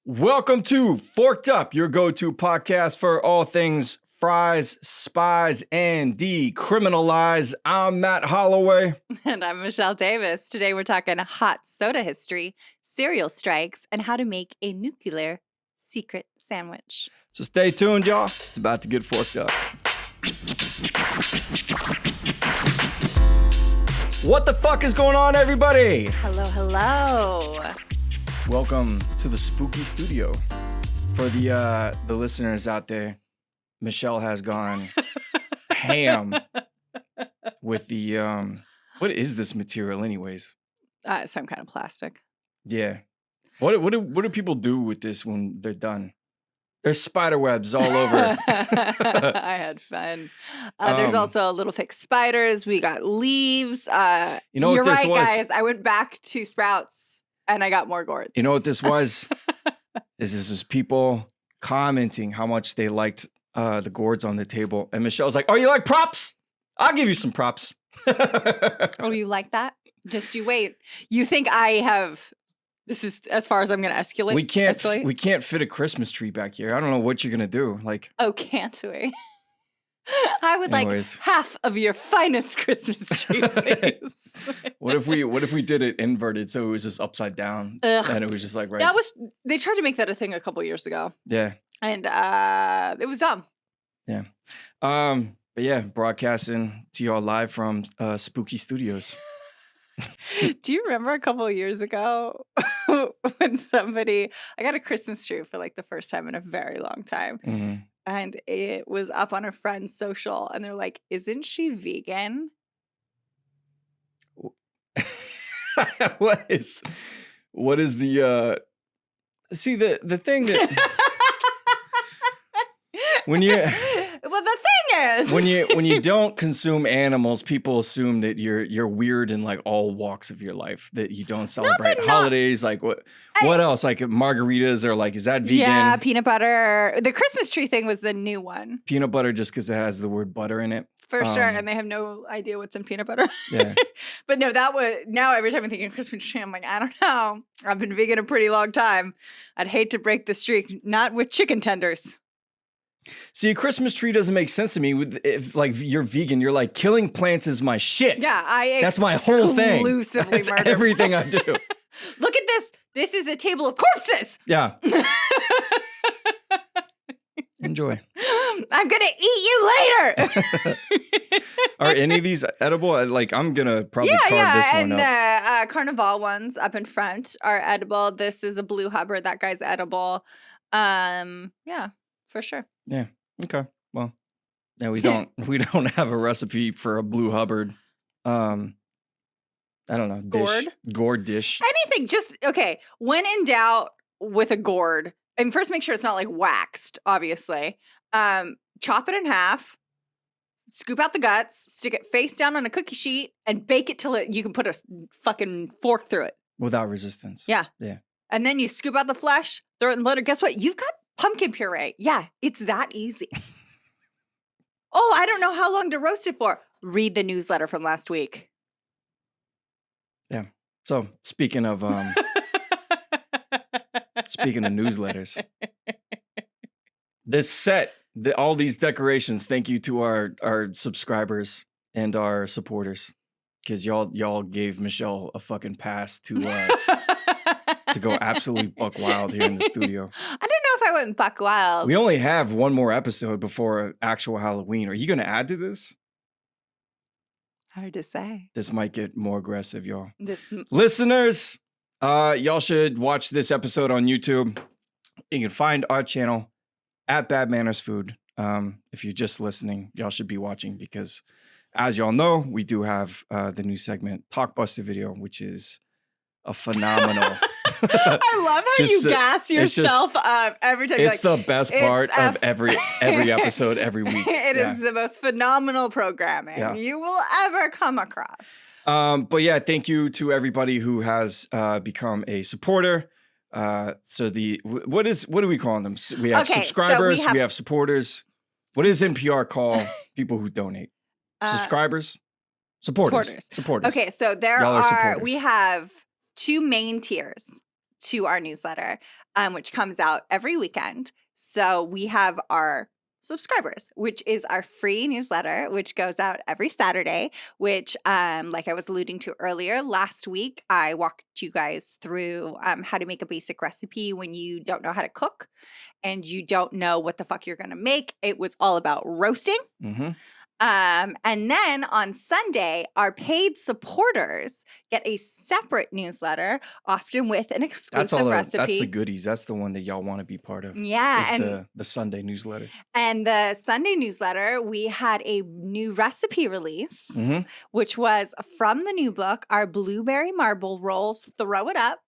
Welcome to Forked Up, your go-to podcast for all things fries, spies, and decriminalize. I'm Matt Holloway. And I'm Michelle Davis. Today we're talking hot soda history, cereal strikes, and how to make a nuclear secret sandwich. So stay tuned, y'all. It's about to get forked up. What the fuck is going on, everybody? Hello, hello. Welcome to the spooky studio. For the listeners out there, Michelle has gone ham with the what is this material anyways? Some kind of plastic. Yeah. What do people do with this when they're done? There's spider webs all over. I had fun. There's also little fake spiders. We got leaves. You know you're what this right, was? guys. I went back to Sprouts and I got more gourds. You know what this was? This is people commenting how much they liked the gourds on the table. And Michelle's like, oh, you like props? I'll give you some props. Oh, you like that? Just you wait. You think I have... This is as far as I'm going to escalate. We can't fit a Christmas tree back here. I don't know what you're going to do. Like, oh, can't we? I would anyways. like half of your finest Christmas tree, please. What if we did it inverted so it was just upside down? Ugh. And it was just like right. They tried to make that a thing a couple years ago. Yeah. And it was dumb. Yeah. But yeah, broadcasting to y'all live from Spooky Studios. Do you remember a couple of years ago when I got a Christmas tree for like the first time in a very long time. Mm-hmm. And it was up on a friend's social and they're like, isn't she vegan? What is the see the thing that when you well, the thing is when you don't consume animals, people assume that you're weird in like all walks of your life, that you don't celebrate holidays. Like what else? Like margaritas or like, is that vegan? Yeah, peanut butter. The Christmas tree thing was the new one. Peanut butter just because it has the word butter in it. For sure, and they have no idea what's in peanut butter. Yeah. But no, now every time I'm thinking Christmas tree, I'm like, I don't know. I've been vegan a pretty long time. I'd hate to break the streak, not with chicken tenders. See, a Christmas tree doesn't make sense to me. If like you're vegan, you're like, killing plants is my shit. Yeah, that's my whole thing. Exclusively murder everything I do. Look at this. This is a table of corpses. Yeah. Enjoy. I'm gonna eat you later. Are any of these edible? Like, I'm gonna probably carve this one up. And the Carnival ones up in front are edible. This is a blue Hubbard. That guy's edible. Yeah, for sure. Yeah. Okay. Well, yeah, we don't have a recipe for a blue Hubbard. I don't know. Gourd dish. Anything. Just okay. When in doubt with a gourd, and first make sure it's not like waxed, obviously. Chop it in half, scoop out the guts, stick it face down on a cookie sheet, and bake it till you can put a fucking fork through it. Without resistance. Yeah. Yeah. And then you scoop out the flesh, throw it in the blender. Guess what? You've got pumpkin puree. Yeah, it's that easy. Oh, I don't know how long to roast it for. Read the newsletter from last week. Yeah. So speaking of newsletters, this set, all these decorations, thank you to our subscribers and our supporters, because y'all gave Michelle a fucking pass to go absolutely buck wild here in the studio. I don't know if I went buck wild. We only have one more episode before actual Halloween. Are you going to add to this? Hard to say. This might get more aggressive, y'all. Listeners, y'all should watch this episode on YouTube. You can find our channel at Bad Manners Food. If you're just listening, y'all should be watching because, as y'all know, we do have the new segment Talkbuster video, which is a phenomenal. I love how you gas yourself up every time. It's the best part of every episode every week. It is the most phenomenal programming you will ever come across. But yeah, thank you to everybody who has become a supporter. So what do we call them? We have subscribers, we have supporters. What does NPR call people who donate? Subscribers? Supporters. Okay, so we have two main tiers. to our newsletter, which comes out every weekend. So we have our subscribers, which is our free newsletter, which goes out every Saturday, which, like I was alluding to earlier, last week, I walked you guys through how to make a basic recipe when you don't know how to cook and you don't know what the fuck you're going to make. It was all about roasting. Mm-hmm. And then on Sunday, our paid supporters get a separate newsletter, often with an exclusive recipe. That's the goodies. That's the one that y'all want to be part of. Yeah. And the Sunday newsletter. And the Sunday newsletter, we had a new recipe release, which was from the new book, our blueberry marble rolls. Throw it up.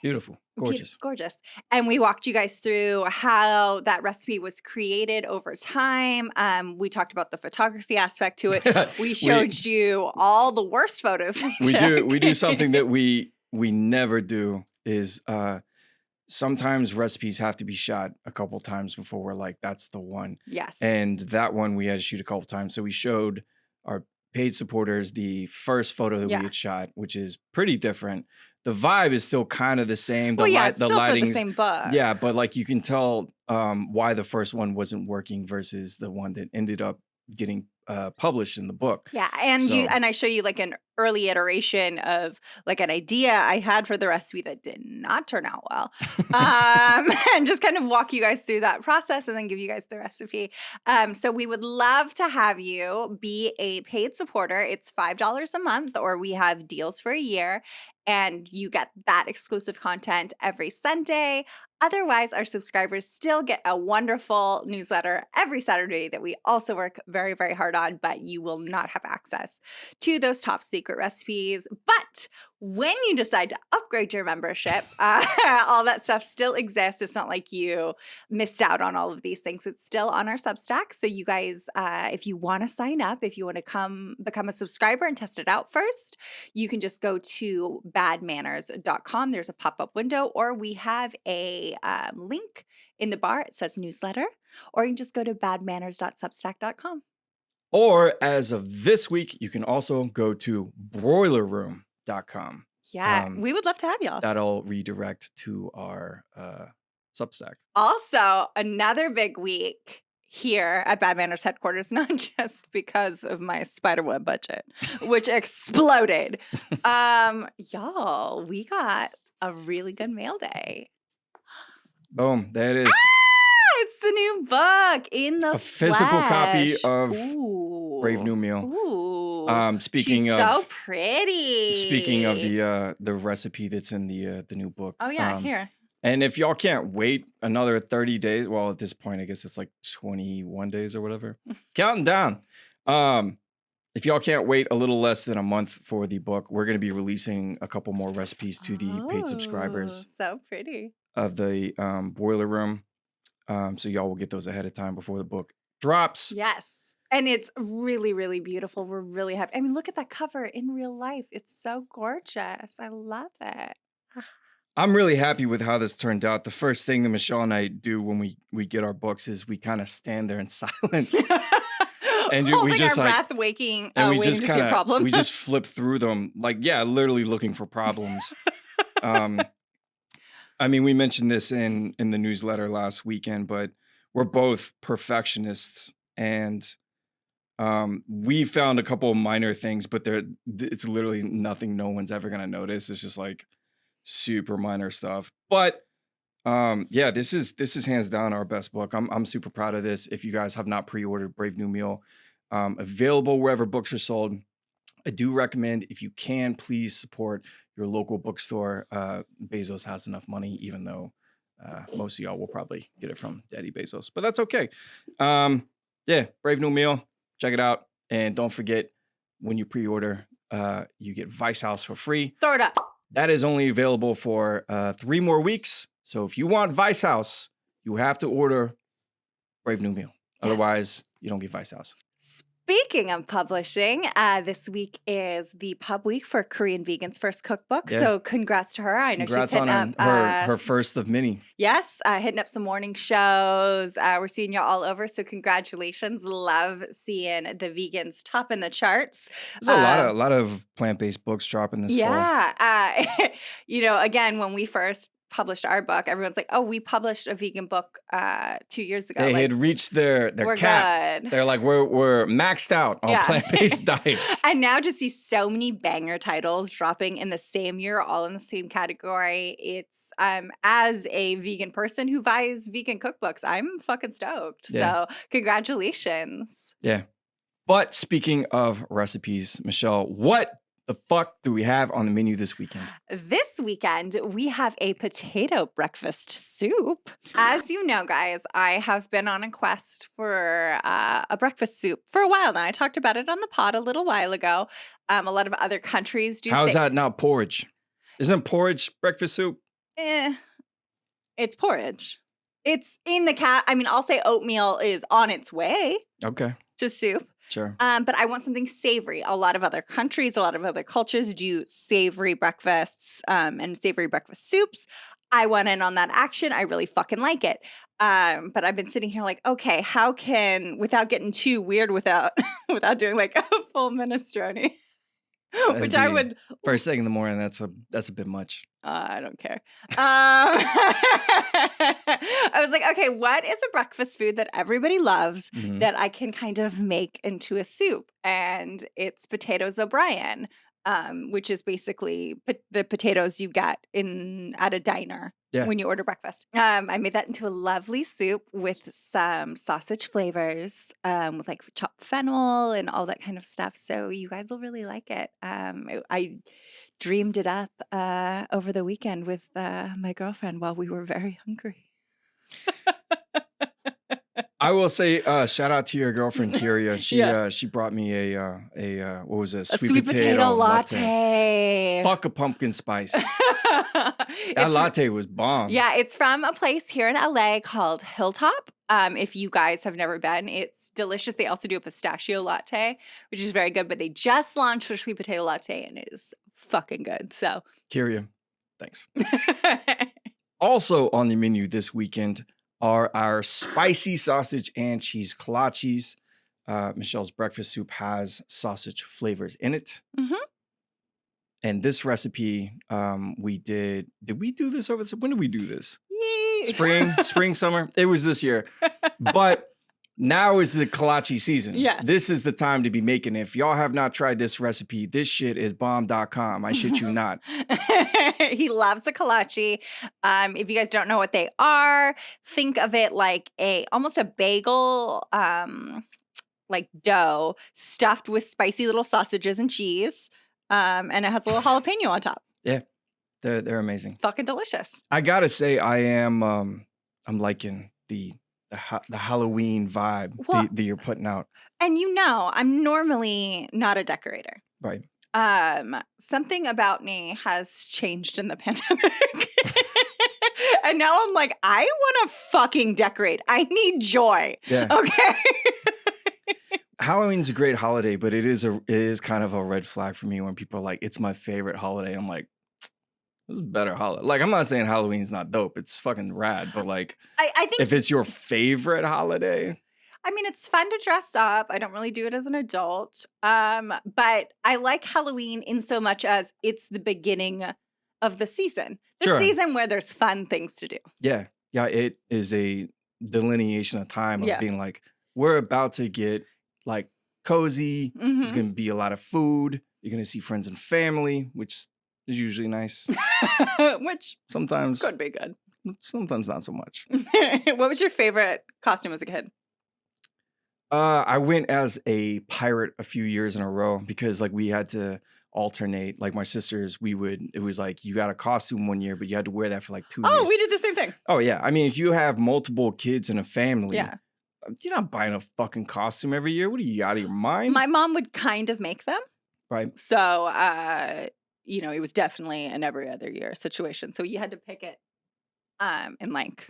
Beautiful. Gorgeous. Gorgeous. And we walked you guys through how that recipe was created over time. We talked about the photography aspect to it. We showed you all the worst photos. We do something that we never do is sometimes recipes have to be shot a couple times before we're like, that's the one. Yes. And that one we had to shoot a couple times. So we showed our paid supporters the first photo that we had shot, which is pretty different. The vibe is still kind of the same. It's still for the same book. Yeah, but like you can tell why the first one wasn't working versus the one that ended up getting published in the book. Yeah, and I show you like an early iteration of like an idea I had for the recipe that did not turn out well, and just kind of walk you guys through that process and then give you guys the recipe. So we would love to have you be a paid supporter. It's $5 a month, or we have deals for a year. And you get that exclusive content every Sunday. Otherwise, our subscribers still get a wonderful newsletter every Saturday that we also work very, very hard on, but you will not have access to those top secret recipes. But when you decide to upgrade your membership, all that stuff still exists. It's not like you missed out on all of these things. It's still on our Substack. So you guys, if you want to sign up, if you want to become a subscriber and test it out first, you can just go to badmanners.com. There's a pop-up window, or we have a link in the bar. It says newsletter, or you can just go to badmanners.substack.com. Or as of this week, you can also go to broilerroom.com. Yeah, we would love to have y'all. That'll redirect to our Substack. Also, another big week here at Bad Manners headquarters, not just because of my spiderweb budget, which exploded. Y'all, we got a really good mail day. Boom, there it is. It's the new book in the physical copy of Ooh. Brave New Meal. Ooh. She's so pretty. Speaking of the recipe that's in the new book. Oh yeah, here. And if y'all can't wait another 30 days, well, at this point, I guess it's like 21 days or whatever. Counting down. If y'all can't wait a little less than a month for the book, we're going to be releasing a couple more recipes to the paid subscribers. So pretty. Of the Boiler Room. So y'all will get those ahead of time before the book drops. Yes. And it's really, really beautiful. We're really happy. I mean, look at that cover in real life. It's so gorgeous. I love it. I'm really happy with how this turned out. The first thing that Michelle and I do when we get our books is we kind of stand there in silence. And we just our breath, waiting to see a problem. We just flip through them, like, yeah, literally looking for problems. I mean, we mentioned this in the newsletter last weekend, but we're both perfectionists, and we found a couple of minor things, but it's literally nothing no one's ever gonna notice. It's just like super minor stuff. But yeah, this is hands down our best book. I'm super proud of this. If you guys have not pre-ordered Brave New Meal, available wherever books are sold. I do recommend, if you can, please support your local bookstore. Bezos has enough money, even though most of y'all will probably get it from Daddy Bezos, but that's okay. Yeah, Brave New Meal, check it out. And don't forget, when you pre-order, you get Vice House for free. Throw it up. That is only available for 3 more weeks. So if you want Vice House, you have to order Brave New Meal. Yes. Otherwise, you don't get Vice House. Speaking of publishing, this week is the pub week for Korean Vegan's first cookbook. Yeah. So congrats to her. I know Congrats she's hitting on up her first of many. Yes, hitting up some morning shows. We're seeing you all over. So congratulations. Love seeing the vegans topping the charts. There's a lot of plant-based books dropping this fall. Yeah. Again, when we first published our book, everyone's like, oh, we published a vegan book 2 years ago. They had reached their cap. Good. They're like, we're maxed out on plant-based diets. And now to see so many banger titles dropping in the same year, all in the same category, it's as a vegan person who buys vegan cookbooks, I'm fucking stoked. Yeah. So congratulations. Yeah. But speaking of recipes, Michelle, what the fuck do we have on the menu this weekend? This weekend, we have a potato breakfast soup. As you know, guys, I have been on a quest for a breakfast soup for a while now. I talked about it on the pod a little while ago. A lot of other countries do. How's that not porridge? Isn't porridge breakfast soup? It's porridge. It's in the cat. I mean, I'll say oatmeal is on its way. Okay. To soup. Sure. But I want something savory. A lot of other countries, a lot of other cultures do savory breakfasts and savory breakfast soups. I went in on that action. I really fucking like it. But I've been sitting here like, okay, how can, without getting too weird, without doing like a full minestrone, which I would first thing in the morning. That's a bit much. I don't care. I was like, okay, what is a breakfast food that everybody loves that I can kind of make into a soup? And it's potatoes O'Brien, which is basically the potatoes you get at a diner when you order breakfast. I made that into a lovely soup with some sausage flavors, with like chopped fennel and all that kind of stuff. So you guys will really like it. I dreamed it up over the weekend with my girlfriend while we were very hungry. I will say, shout out to your girlfriend Kyria. She brought me a what was it? A sweet potato latte. Fuck a pumpkin spice. That latte was bomb. Yeah, it's from a place here in LA called Hilltop. If you guys have never been, it's delicious. They also do a pistachio latte, which is very good, but they just launched their sweet potato latte and it is fucking good. So, Kyria, thanks. Also on the menu this weekend are our spicy sausage and cheese kolaches. Michelle's breakfast soup has sausage flavors in it. Mm-hmm. And this recipe, we did we do this over? When did we do this? Yay. Spring, summer? It was this year. But now is the kolache season. Yes. This is the time to be making it. If y'all have not tried this recipe, this shit is bomb.com. I shit you not. He loves a kolache. If you guys don't know what they are, think of it like almost a bagel like dough stuffed with spicy little sausages and cheese. And it has a little jalapeno on top. Yeah. They're amazing. Fucking delicious. I gotta say, I'm liking the Halloween vibe that you're putting out. And I'm normally not a decorator. Right. Something about me has changed in the pandemic. And now I'm like, I want to fucking decorate. I need joy. Yeah. Okay. Halloween's a great holiday, but it is kind of a red flag for me when people are like, it's my favorite holiday. I'm like, this is a better holiday. Like, I'm not saying Halloween's not dope. It's fucking rad. But like, I think if it's your favorite holiday. I mean, it's fun to dress up. I don't really do it as an adult. But I like Halloween in so much as it's the beginning of the season. The season where there's fun things to do. Yeah. Yeah. It is a delineation of time of being like, we're about to get like cozy. Mm-hmm. There's going to be a lot of food. You're going to see friends and family, which is usually nice. Which sometimes could be good. Sometimes not so much. What was your favorite costume as a kid? I went as a pirate a few years in a row because like we had to alternate. Like my sisters, it was like you got a costume one year, but you had to wear that for like 2 years. Oh, we did the same thing. Oh yeah. I mean, if you have multiple kids in a family, yeah. You're not buying a fucking costume every year. What are you, out of your mind? My mom would kind of make them. Right. So, it was definitely an every other year situation. So you had to pick it in like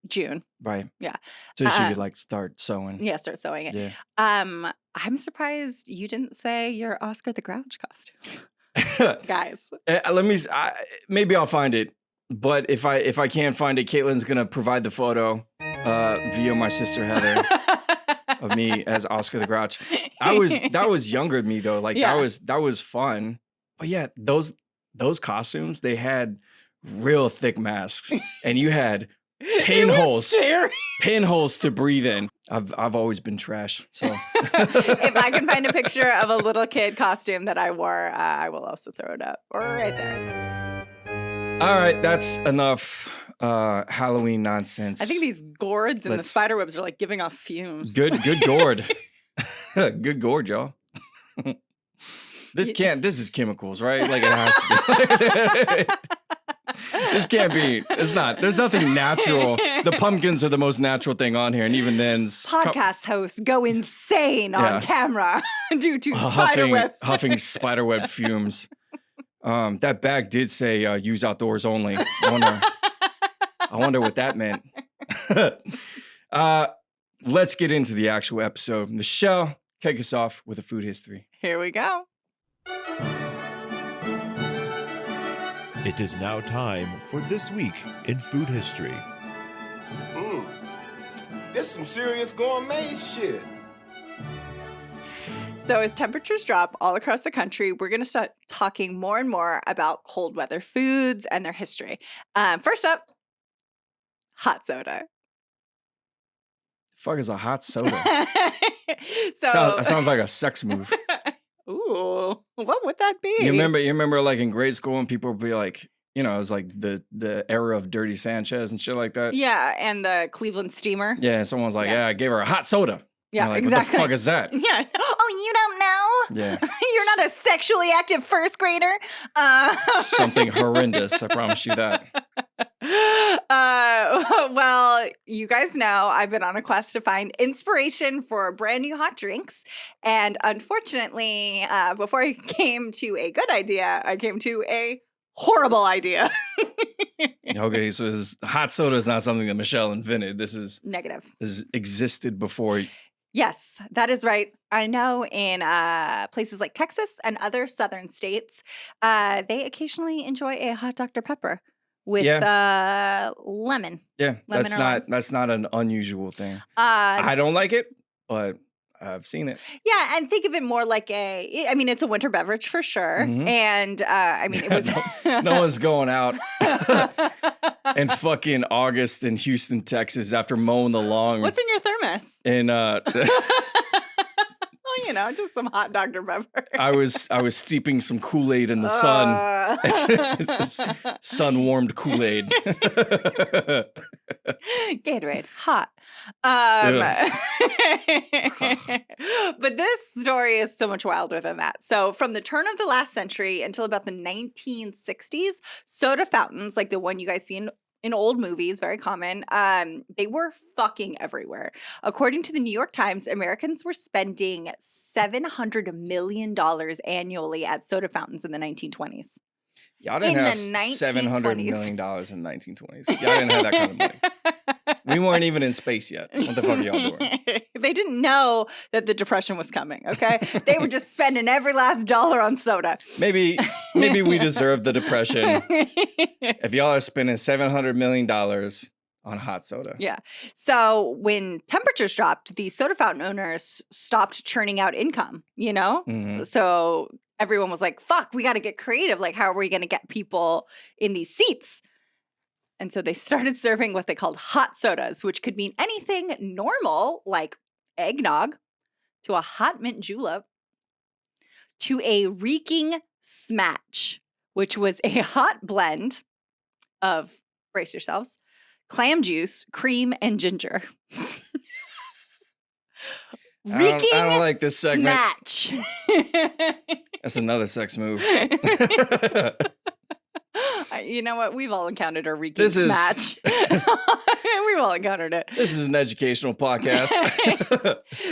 June. Right. Yeah. So she could like start sewing. Yeah, start sewing it. Yeah. I'm surprised you didn't say your Oscar the Grouch costume. Guys. Let me, maybe I'll find it. But if I can't find it, Caitlin's going to provide the photo via my sister Heather of me as Oscar the Grouch. That was younger than me though. Like that was fun. But yeah, those costumes, they had real thick masks and you had pinholes to breathe in. I've always been trash. So if I can find a picture of a little kid costume that I wore, I will also throw it up right there. All right, that's enough Halloween nonsense. I think these gourds and the spider webs are like giving off fumes. Good gourd. Good gourd, y'all. This is chemicals, right? Like it has to be. This can't be. It's not. There's nothing natural. The pumpkins are the most natural thing on here, and even then, podcast hosts go insane on camera due to huffing spiderweb fumes. That bag did say "use outdoors only." I wonder what that meant. Let's get into the actual episode. Michelle, kick us off with a food history. Here we go. It is now time for This Week in Food History. This some serious gourmet shit. So as temperatures drop all across the country, we're going to start talking more and more about cold weather foods and their history. First up, hot soda. Fuck is a hot soda? That sounds like a sex move. Ooh, what would that be? You remember like in grade school when people would be like, you know, it was like the era of Dirty Sanchez and shit like that. Yeah, and the Cleveland Steamer. Yeah, someone's like, I gave her a hot soda. Yeah, like, exactly. What the fuck is that? Yeah. Oh, you don't know? Yeah. You're not a sexually active first grader? Something horrendous, I promise you that. Well, you guys know I've been on a quest to find inspiration for brand new hot drinks. And unfortunately, before I came to a good idea, I came to a horrible idea. Okay, so hot soda is not something that Michelle invented. This is negative. This existed before. Yes, that is right. I know in places like Texas and other southern states, they occasionally enjoy a hot Dr. Pepper with lemon. Yeah, that's not an unusual thing. I don't like it, but I've seen it. Yeah, and think of it more like it's a winter beverage for sure. Mm-hmm. And it was no one's going out in fucking August in Houston, Texas after mowing the lawn. What's in your thermos? And well, just some hot Dr. Pepper. I was steeping some Kool-Aid in the sun. Sun warmed Kool-Aid. Gatorade, hot. But this story is so much wilder than that. So from the turn of the last century until about the 1960s, soda fountains, like the one you guys see in old movies, very common, they were fucking everywhere. According to the New York Times, Americans were spending $700 million annually at soda fountains in the 1920s. Y'all didn't have $700 million in the 1920s. Y'all didn't have that kind of money. We weren't even in space yet. What the fuck are y'all doing? They didn't know that the Depression was coming, okay? They were just spending every last dollar on soda. Maybe we deserve the Depression if y'all are spending $700 million on hot soda. Yeah. So when temperatures dropped, the soda fountain owners stopped churning out income, Mm-hmm. So everyone was like, fuck, we got to get creative. Like, how are we going to get people in these seats? And so they started serving what they called hot sodas, which could mean anything normal, like eggnog, to a hot mint julep, to a reeking smatch, which was a hot blend of, brace yourselves, clam juice, cream, and ginger. Reeking I don't like this segment. Smatch. That's another sex move. You know what? We've all encountered a reeking smatch. We've all encountered it. This is an educational podcast.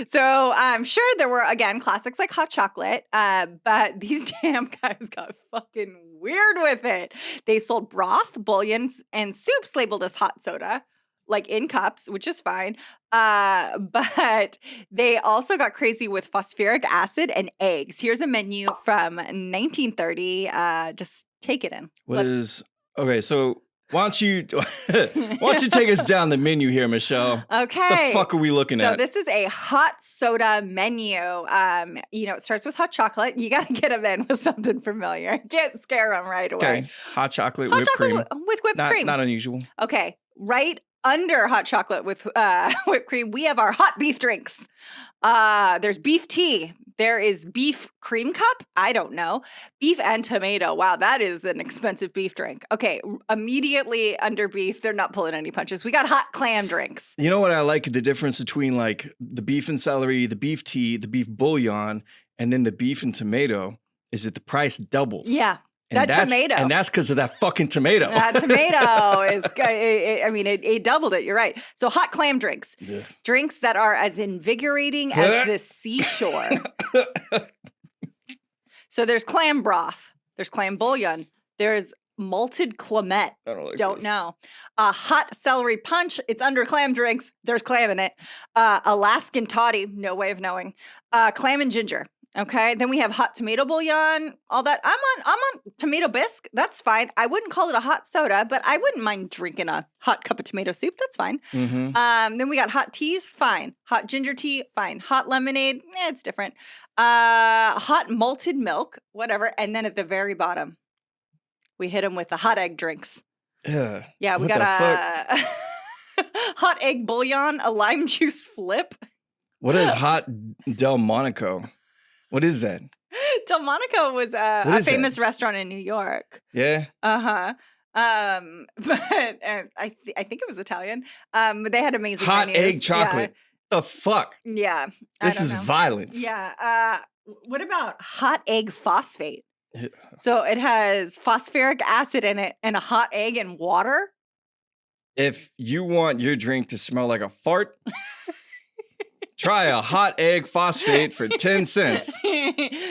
So I'm sure there were, again, classics like hot chocolate, but these damn guys got fucking weird with it. They sold broth, bouillons, and soups labeled as hot soda, like in cups, which is fine. But they also got crazy with phosphoric acid and eggs. Here's a menu from 1930. Just take it in. Okay, so why don't you take us down the menu here, Michelle? Okay. The fuck are we looking at? So this is a hot soda menu. It starts with hot chocolate. You got to get them in with something familiar. Can't scare them right away. Okay, hot chocolate, whipped cream. With whipped cream. Not unusual. Okay, right under hot chocolate with whipped cream, we have our hot beef drinks. There's beef tea. There is beef cream cup. I don't know. Beef and tomato. Wow, that is an expensive beef drink. Okay, immediately under beef, they're not pulling any punches. We got hot clam drinks. You know what I like? The difference between like the beef and celery, the beef tea, the beef bouillon, and then the beef and tomato is that the price doubles. Yeah. And tomato. And that's because of that fucking tomato. That tomato is, it doubled it. You're right. So hot clam drinks. Yeah. Drinks that are as invigorating as the seashore. So there's clam broth. There's clam bouillon. There's malted clamet. Don't know. Hot celery punch. It's under clam drinks. There's clam in it. Alaskan toddy. No way of knowing. Clam and ginger. Okay, then we have hot tomato bouillon, all that. I'm on tomato bisque. That's fine. I wouldn't call it a hot soda, but I wouldn't mind drinking a hot cup of tomato soup. That's fine. Mm-hmm. Then we got hot teas, fine. Hot ginger tea, fine. Hot lemonade, it's different. Hot malted milk, whatever. And then at the very bottom, we hit them with the hot egg drinks. Yeah, we got a hot egg bouillon, a lime juice flip. What is hot Delmonico? What is that? Delmonico was a famous restaurant in New York. Yeah. But I think it was Italian. But they had amazing hot menus. egg chocolate. The fuck? Yeah. This is violence. Yeah. What about hot egg phosphate? So it has phosphoric acid in it and a hot egg and water. If you want your drink to smell like a fart, try a hot egg phosphate for 10 cents.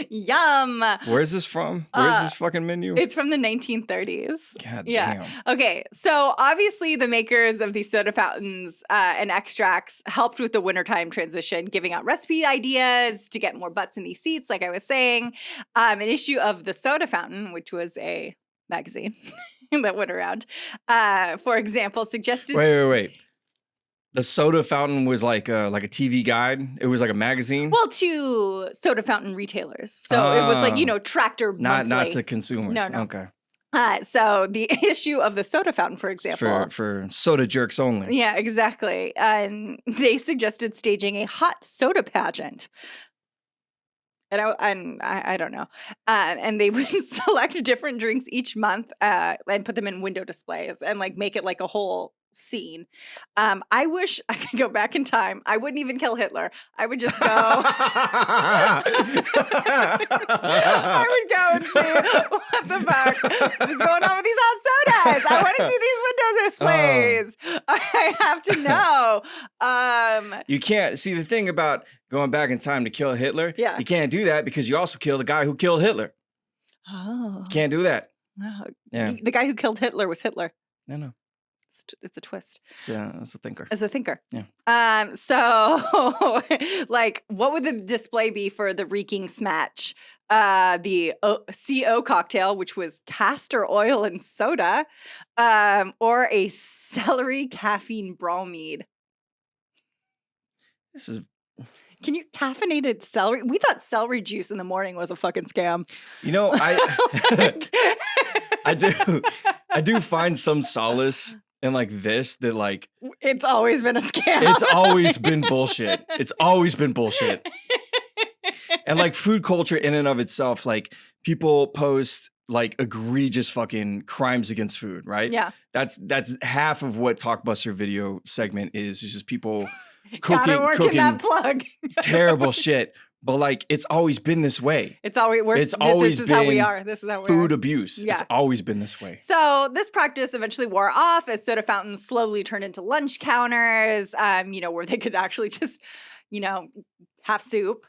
Yum. Where's this from? Where's this fucking menu? It's from the 1930s. God damn. Okay. So obviously the makers of these soda fountains and extracts helped with the wintertime transition, giving out recipe ideas to get more butts in these seats, like I was saying. An issue of The Soda Fountain, which was a magazine that went around, for example, suggested... Wait. The soda fountain was like a TV guide. It was like a magazine. Well, to soda fountain retailers. So it was like, Tractor Monthly. Not to consumers. No. Okay. So the issue of the soda fountain, for example. For soda jerks only. Yeah, exactly. And they suggested staging a hot soda pageant. And I don't know. And they would select different drinks each month and put them in window displays and like make it like a whole scene. I wish I could go back in time. I wouldn't even kill Hitler. I would just go. I would go and see what the fuck is going on with these hot sodas. I want to see these window displays. I have to know. You can't see the thing about going back in time to kill Hitler. Yeah. You can't do that because you also kill the guy who killed Hitler. Oh. You can't do that. Wow. Yeah. The guy who killed Hitler was Hitler. No. It's a twist. It's a thinker. As a thinker. Yeah. So, like, what would the display be for the reeking smatch? The CO cocktail, which was castor oil and soda, or a celery caffeine bromide. This is... Can you caffeinated celery? We thought celery juice in the morning was a fucking scam. I do find some solace in like this, that like it's always been a scam. It's always been bullshit. It's always been bullshit. And like food culture in and of itself, like people post like egregious fucking crimes against food, right? Yeah. That's half of what Talkbuster video segment is just people cooking that plug. Terrible shit. But like, it's always been this way. This is how we are. This is how we are. Food abuse. Yeah. It's always been this way. So this practice eventually wore off as soda fountains slowly turned into lunch counters, where they could actually just, have soup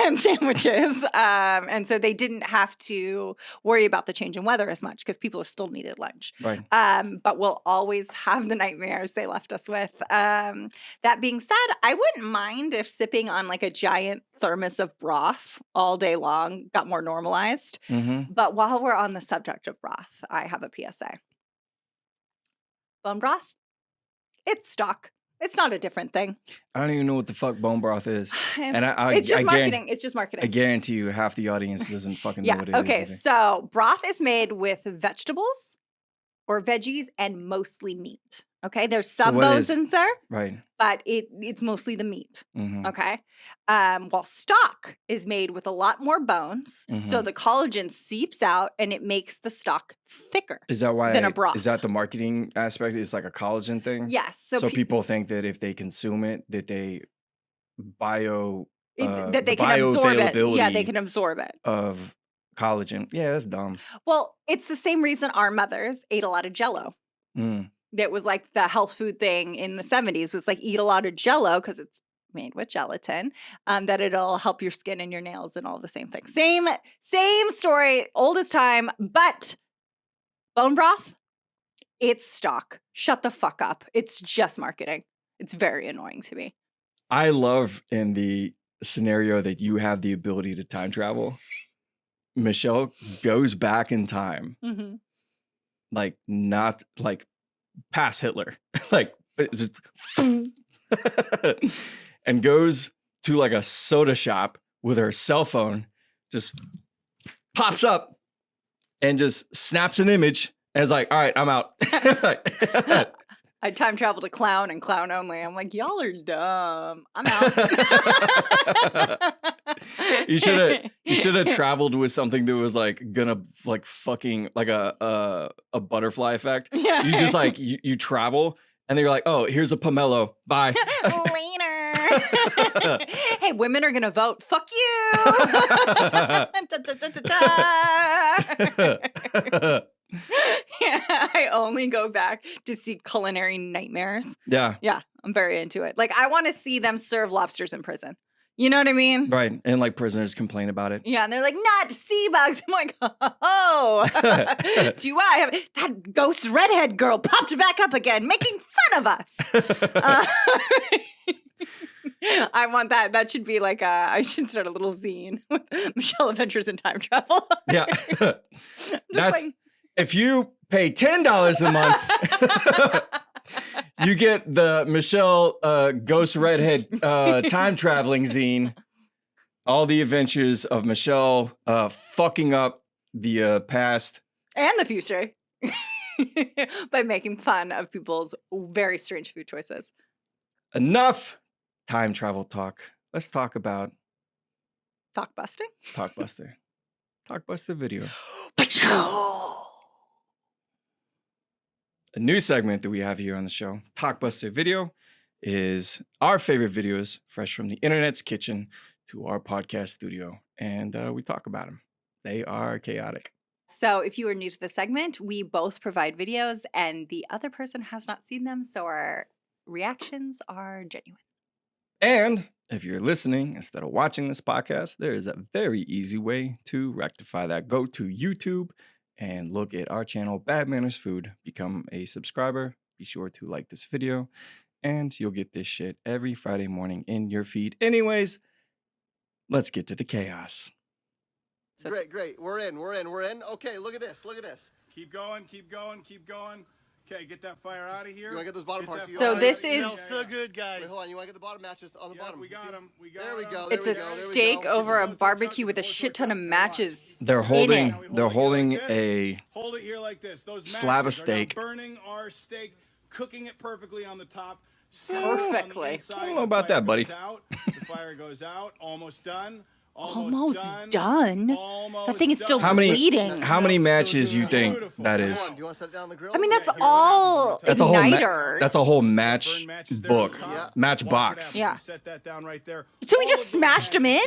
and sandwiches. And so they didn't have to worry about the change in weather as much because people are still needed lunch. Right. But we'll always have the nightmares they left us with. That being said, I wouldn't mind if sipping on like a giant thermos of broth all day long got more normalized. Mm-hmm. But while we're on the subject of broth, I have a PSA. Bone broth, it's stock. It's not a different thing. I don't even know what the fuck bone broth is. And it's just marketing. It's just marketing. I guarantee you half the audience doesn't fucking know what it is. Okay, so broth is made with vegetables or veggies and mostly meat. Okay, there's some bones in there, right? But it's mostly the meat. Mm-hmm. Okay, while stock is made with a lot more bones, so the collagen seeps out and it makes the stock thicker. Is that why? Than a broth? Is that the marketing aspect? It's like a collagen thing. Yes. So people think that if they consume it, that they that they can absorb it. Yeah, they can absorb it. Of collagen. Yeah, that's dumb. Well, it's the same reason our mothers ate a lot of Jell-O. That was like the health food thing in the 70s was like eat a lot of Jell-O because it's made with gelatin, that it'll help your skin and your nails and all the same things. Same story, old as time, but bone broth, it's stock. Shut the fuck up. It's just marketing. It's very annoying to me. I love in the scenario that you have the ability to time travel. Michelle goes back in time, like not like past Hitler, like and goes to like a soda shop with her cell phone, just pops up and just snaps an image and is like, all right, I'm out. I time travel to clown and clown only. I'm like, y'all are dumb. I'm out. You should have traveled with something that was like gonna like fucking like a butterfly effect. Yeah. You just like you travel and then you're like, oh, here's a pomelo. Bye. Later. Hey, women are gonna vote. Fuck you. Yeah, I only go back to see culinary nightmares. Yeah. Yeah, I'm very into it. Like, I want to see them serve lobsters in prison. You know what I mean? Right. And like prisoners complain about it. Yeah, and they're like, not sea bugs. I'm like, oh, do I have that ghost redhead girl popped back up again, making fun of us? I want that. That should be like I should start a little zine with Michelle Adventures in Time Travel. Yeah. That's like, if you pay $10 a month, you get the Michelle Ghost Redhead time traveling zine. All the adventures of Michelle fucking up the past and the future by making fun of people's very strange food choices. Enough time travel talk. Let's talk about Talkbuster. Talkbuster video. A new segment that we have here on the show, Talkbuster Video, is our favorite videos fresh from the internet's kitchen to our podcast studio. And we talk about them. They are chaotic. So if you are new to the segment, we both provide videos and the other person has not seen them. So our reactions are genuine. And if you're listening instead of watching this podcast, there is a very easy way to rectify that. Go to YouTube and look at our channel, Bad Manners Food. Become a subscriber. Be sure to like this video, and you'll get this shit every Friday morning in your feed. Anyways, let's get to the chaos. Great. We're in. Okay, look at this. Keep going. Okay, get that fire out of here. You want to get those bottom parts? So this is... Smells so good, guys. Wait, hold on. You want to get the bottom matches on the bottom? We got them. There we go. It's a steak over a barbecue with a shit ton of matches. They're holding a Hold it here like this. Those slab of matches are steak. now burning our steak, cooking it perfectly on the top. Perfectly. I don't know about that, buddy. The fire goes out. Almost done. Almost done? That thing is still bleeding. bleeding. How many matches you think that is? Do you want to set it down on the grill? I mean, that's all That's a whole igniter. that's a whole match book, match box. Yeah. Set that down right there. So we just smashed them in?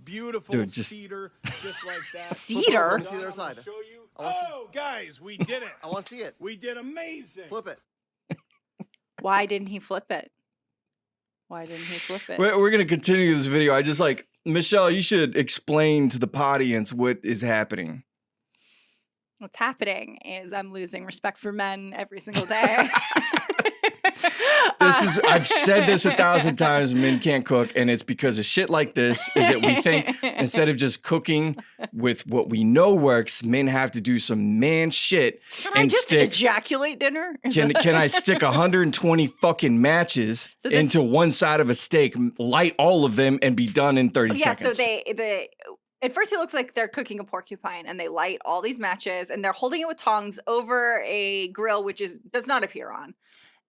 Beautiful Dude, just- cedar, just like that. Cedar? Let me see the other side. Show you. wanna see- Oh, guys, we did it. I want to see it. We did amazing. Flip it. Why didn't he flip it? Why didn't he flip it? We're going to continue this video. I just like, Michelle, you should explain to the audience what is happening. What's happening is I'm losing respect for men every single day. I've said this 1,000 times, men can't cook, and it's because of shit like this, is that we think instead of just cooking with what we know works, men have to do some man shit. Can I just ejaculate dinner? Can I stick 120 fucking matches into one side of a steak, light all of them, and be done in 30 seconds? Yeah, so at first it looks like they're cooking a porcupine, and they light all these matches, and they're holding it with tongs over a grill, which does not appear on.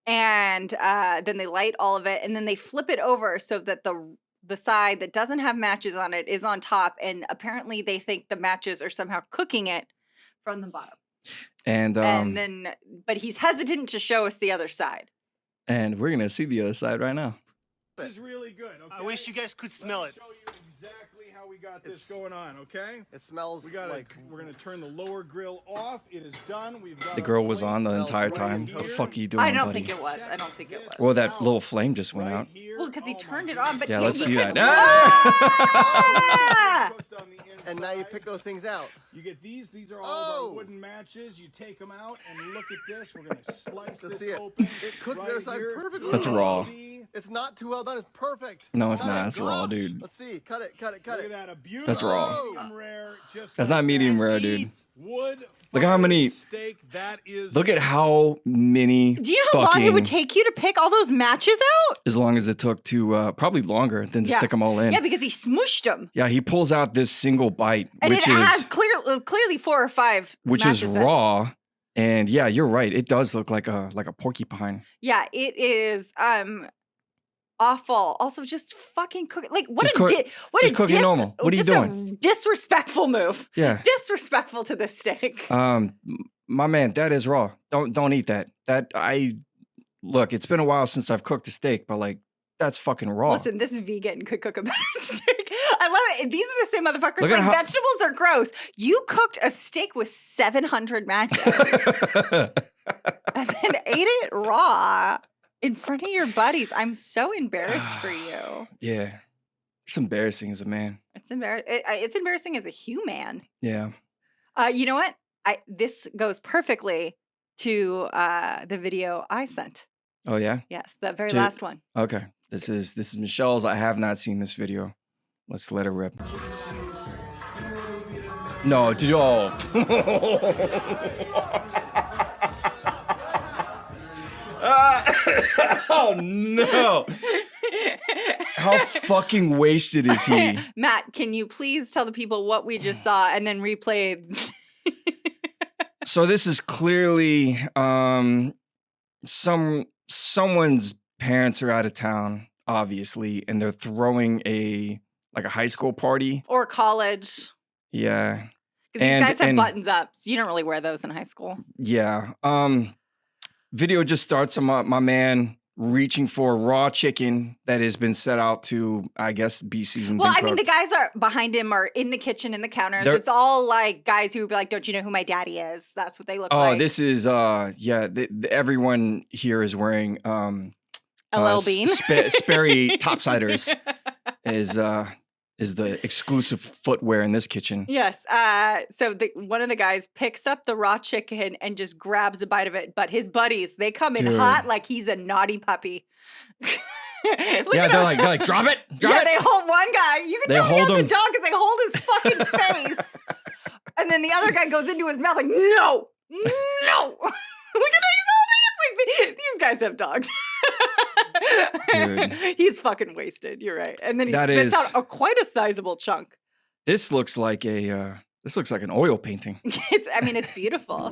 And then they light all of it, and then they flip it over so that the side that doesn't have matches on it is on top. And apparently they think the matches are somehow cooking it from the bottom. And then, but he's hesitant to show us the other side. And we're gonna see the other side right now. This is really good. Okay? I wish you guys could smell it. Show you exactly how we got this going on. Okay. It smells like we're gonna turn the lower grill off. It is done. We've got the grill was on the entire time. What the fuck are you doing, I don't buddy? think it was. I don't think it was. Well, that little flame just went out. Well, because he turned it on. But yeah, let's see that. And now you pick those things out. You get these. These are all of our wooden matches. You take them out and look at this. We're gonna slice this open. It cooked their side perfectly. That's raw. It's not too well done. It's perfect. No, it's not. It's raw, dude. Let's see.Cut it. Look at that. A beautiful That's raw. medium rare, just That's like not medium that. rare, dude. Wood. Look at how many. Steak. That is. Look at how many. Do you know how long it would take you to pick all those matches out? As long as it took to probably longer than to stick them all in. Yeah, because he smushed them. Yeah, he pulls out this single bite, And which it has clearly 4 or 5 which is matches in it. raw. And yeah, you're right. It does look like a porcupine. Yeah, it is awful. Also, just fucking cooking. Like, what Just a cooking normal. What are you doing? A disrespectful move. Yeah. Disrespectful to this steak. My man, that is raw. Don't eat that. Look, it's been a while since I've cooked a steak, but like that's fucking raw. Listen, this vegan could cook a better steak. I love it. These are the same motherfuckers. Look at Like, vegetables are gross. You cooked a steak with 700 matches and then ate it raw in front of your buddies. I'm so embarrassed for you. Yeah. It's embarrassing as a man. It's embarrassing as a human. Yeah. You know what? This goes perfectly to the video I sent. Oh yeah? Yes, that very last one. Okay. This is Michelle's. I have not seen this video. Let's let it rip. No, dude. Oh. Oh no. How fucking wasted is he? Matt, can you please tell the people what we just saw and then replay? So this is clearly someone's parents are out of town, obviously, and they're throwing a high school party Or college. Yeah. Because these guys have buttons up. So you don't really wear those in high school. Yeah. Video just starts on my man reaching for raw chicken that has been set out to, I guess, be seasoned. Well, I mean, the guys are behind him are in the kitchen, in the counters. It's all like guys who would be like, don't you know who my daddy is? That's what they look like. Oh, this is, everyone here is wearing LL Bean. Sperry topsiders is the exclusive footwear in this kitchen. Yes. So one of the guys picks up the raw chicken and just grabs a bite of it. But his buddies, they come in hot like he's a naughty puppy. They're like, drop it. Yeah, they hold one guy. You can tell he has a dog because they hold his fucking face. And then the other guy goes into his mouth like, no. Look at how he's holding it. Like, these guys have dogs. Dude. He's fucking wasted. You're right. And then he spits out quite a sizable chunk. This looks like an oil painting. It's beautiful.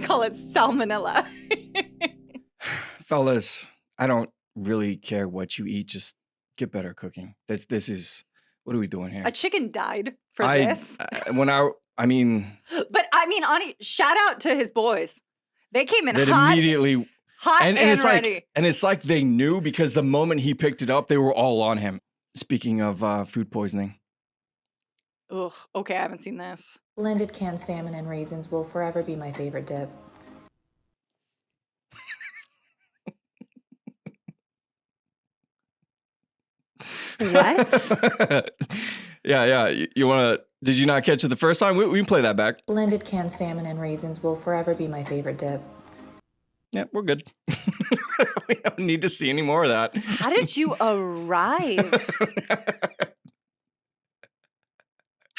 Call it salmonella. Fellas, I don't really care what you eat. Just get better cooking. This is what are we doing here? A chicken died for this. Shout out to his boys. They came in hot. Immediately. Hot and ready. It's like they knew because the moment he picked it up, they were all on him. Speaking of food poisoning. Ugh, okay, I haven't seen this. Blended canned salmon and raisins will forever be my favorite dip. What? Yeah. You want to? Did you not catch it the first time? We can play that back. Blended canned salmon and raisins will forever be my favorite dip. Yeah, we're good. We don't need to see any more of that. How did you arrive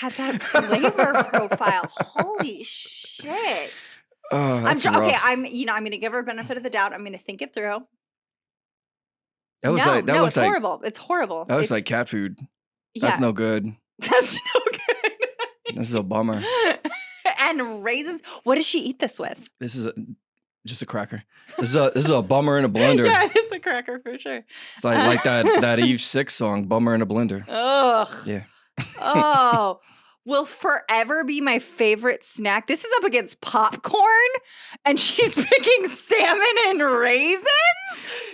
at that flavor profile? Holy shit. Oh, that's rough. Okay, I'm going to give her benefit of the doubt. I'm going to think it through. That looks like it's horrible. It's horrible. That looks like cat food. Yeah. That's no good. That's no good. This is a bummer. And raisins. What does she eat this with? This is just a cracker. This is a bummer in a blender. Yeah, it is a cracker for sure. It's like that Eve 6 song, Bummer in a Blender. Ugh. Yeah. Oh, will forever be my favorite snack. This is up against popcorn, and she's picking salmon and raisins,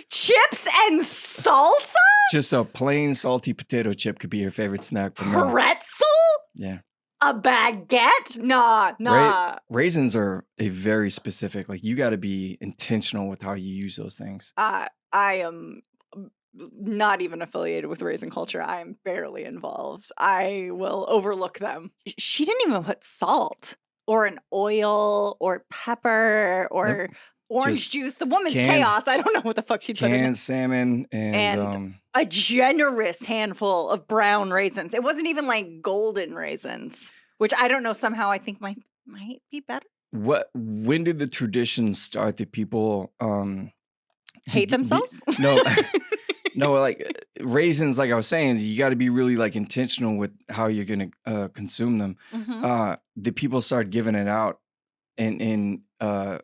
chips and salsa. Just a plain salty potato chip could be your favorite snack. Pretzel? Yeah. A baguette? Nah. Raisins are a very specific, like you got to be intentional with how you use those things. I am not even affiliated with raisin culture. I am barely involved. I will overlook them. She didn't even put salt or an oil or pepper or orange juice. The woman's chaos. I don't know what the fuck she put in it. Canned salmon and a generous handful of brown raisins. It wasn't even like golden raisins, which I don't know. Somehow I think might be better. When did the tradition start that people hate themselves? No, like raisins, like I was saying, you got to be really like intentional with how you're going to consume them. Mm-hmm. The people started giving it out in at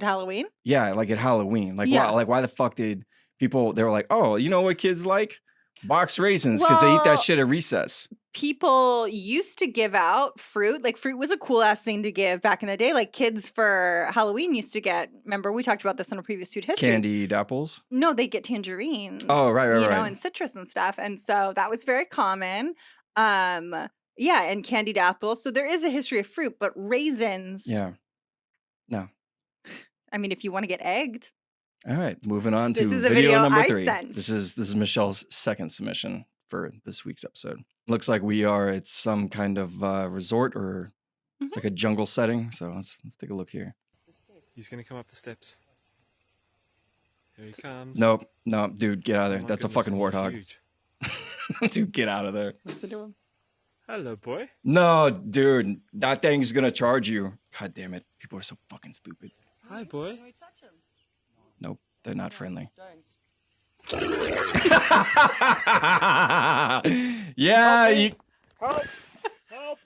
Halloween? Yeah, like at Halloween. Like, Yeah. why the fuck did people, they were like, oh, you know what kids like? Boxed raisins, because they eat that shit at recess. People used to give out fruit. Like fruit was a cool ass thing to give back in the day. Like kids for Halloween used to get, remember we talked about this in a previous food history. Candied apples? No, they get tangerines. Oh, right. You know, and citrus and stuff. And so that was very common. Yeah, and candied apples. So there is a history of fruit, but raisins. Yeah. No. I mean, if you want to get egged. All right, moving on to This is a video number I 3. sent. This is Michelle's second submission for this week's episode. Looks like we are at some kind of resort or it's like a jungle setting. So let's take a look here. He's gonna come up the steps. Here he comes. Nope, dude, get out of there. Oh my That's a goodness, fucking he's warthog. huge. Dude, get out of there. Listen to him. Hello, boy. No, dude, that thing's gonna charge you. God damn it. People are so fucking stupid. Hi, boy. Nope, they're not friendly. Yeah, you. Help! Help!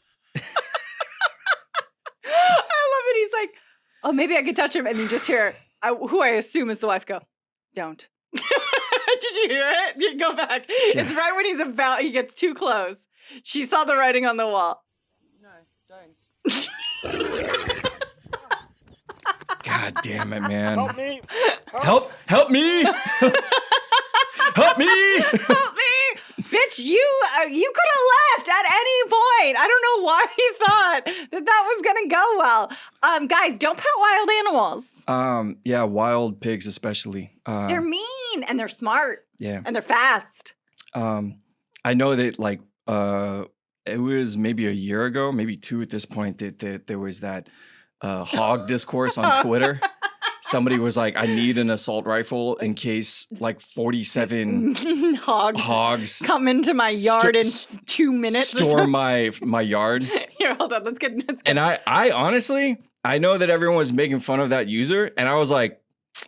I love it. He's like, oh, maybe I could touch him. And you just hear, who I assume is the wife, go, don't. Did you hear it? You go back. Yeah. It's right when he gets too close. She saw the writing on the wall. No, don't. God damn it, man. Help me! Help me! Help me! Help me! Bitch, you could have left at any point. I don't know why he thought that was going to go well. Guys, don't pet wild animals. Yeah, wild pigs especially. They're mean and they're smart. Yeah. And they're fast. I know that like it was maybe a year ago, maybe 2 at this point that there was that hog discourse on Twitter. Somebody was like, I need an assault rifle in case like 47 hogs come into my yard in 2 minutes. Storm my yard. Here, hold on. Let's get. And I honestly, I know that everyone was making fun of that user. And I was like,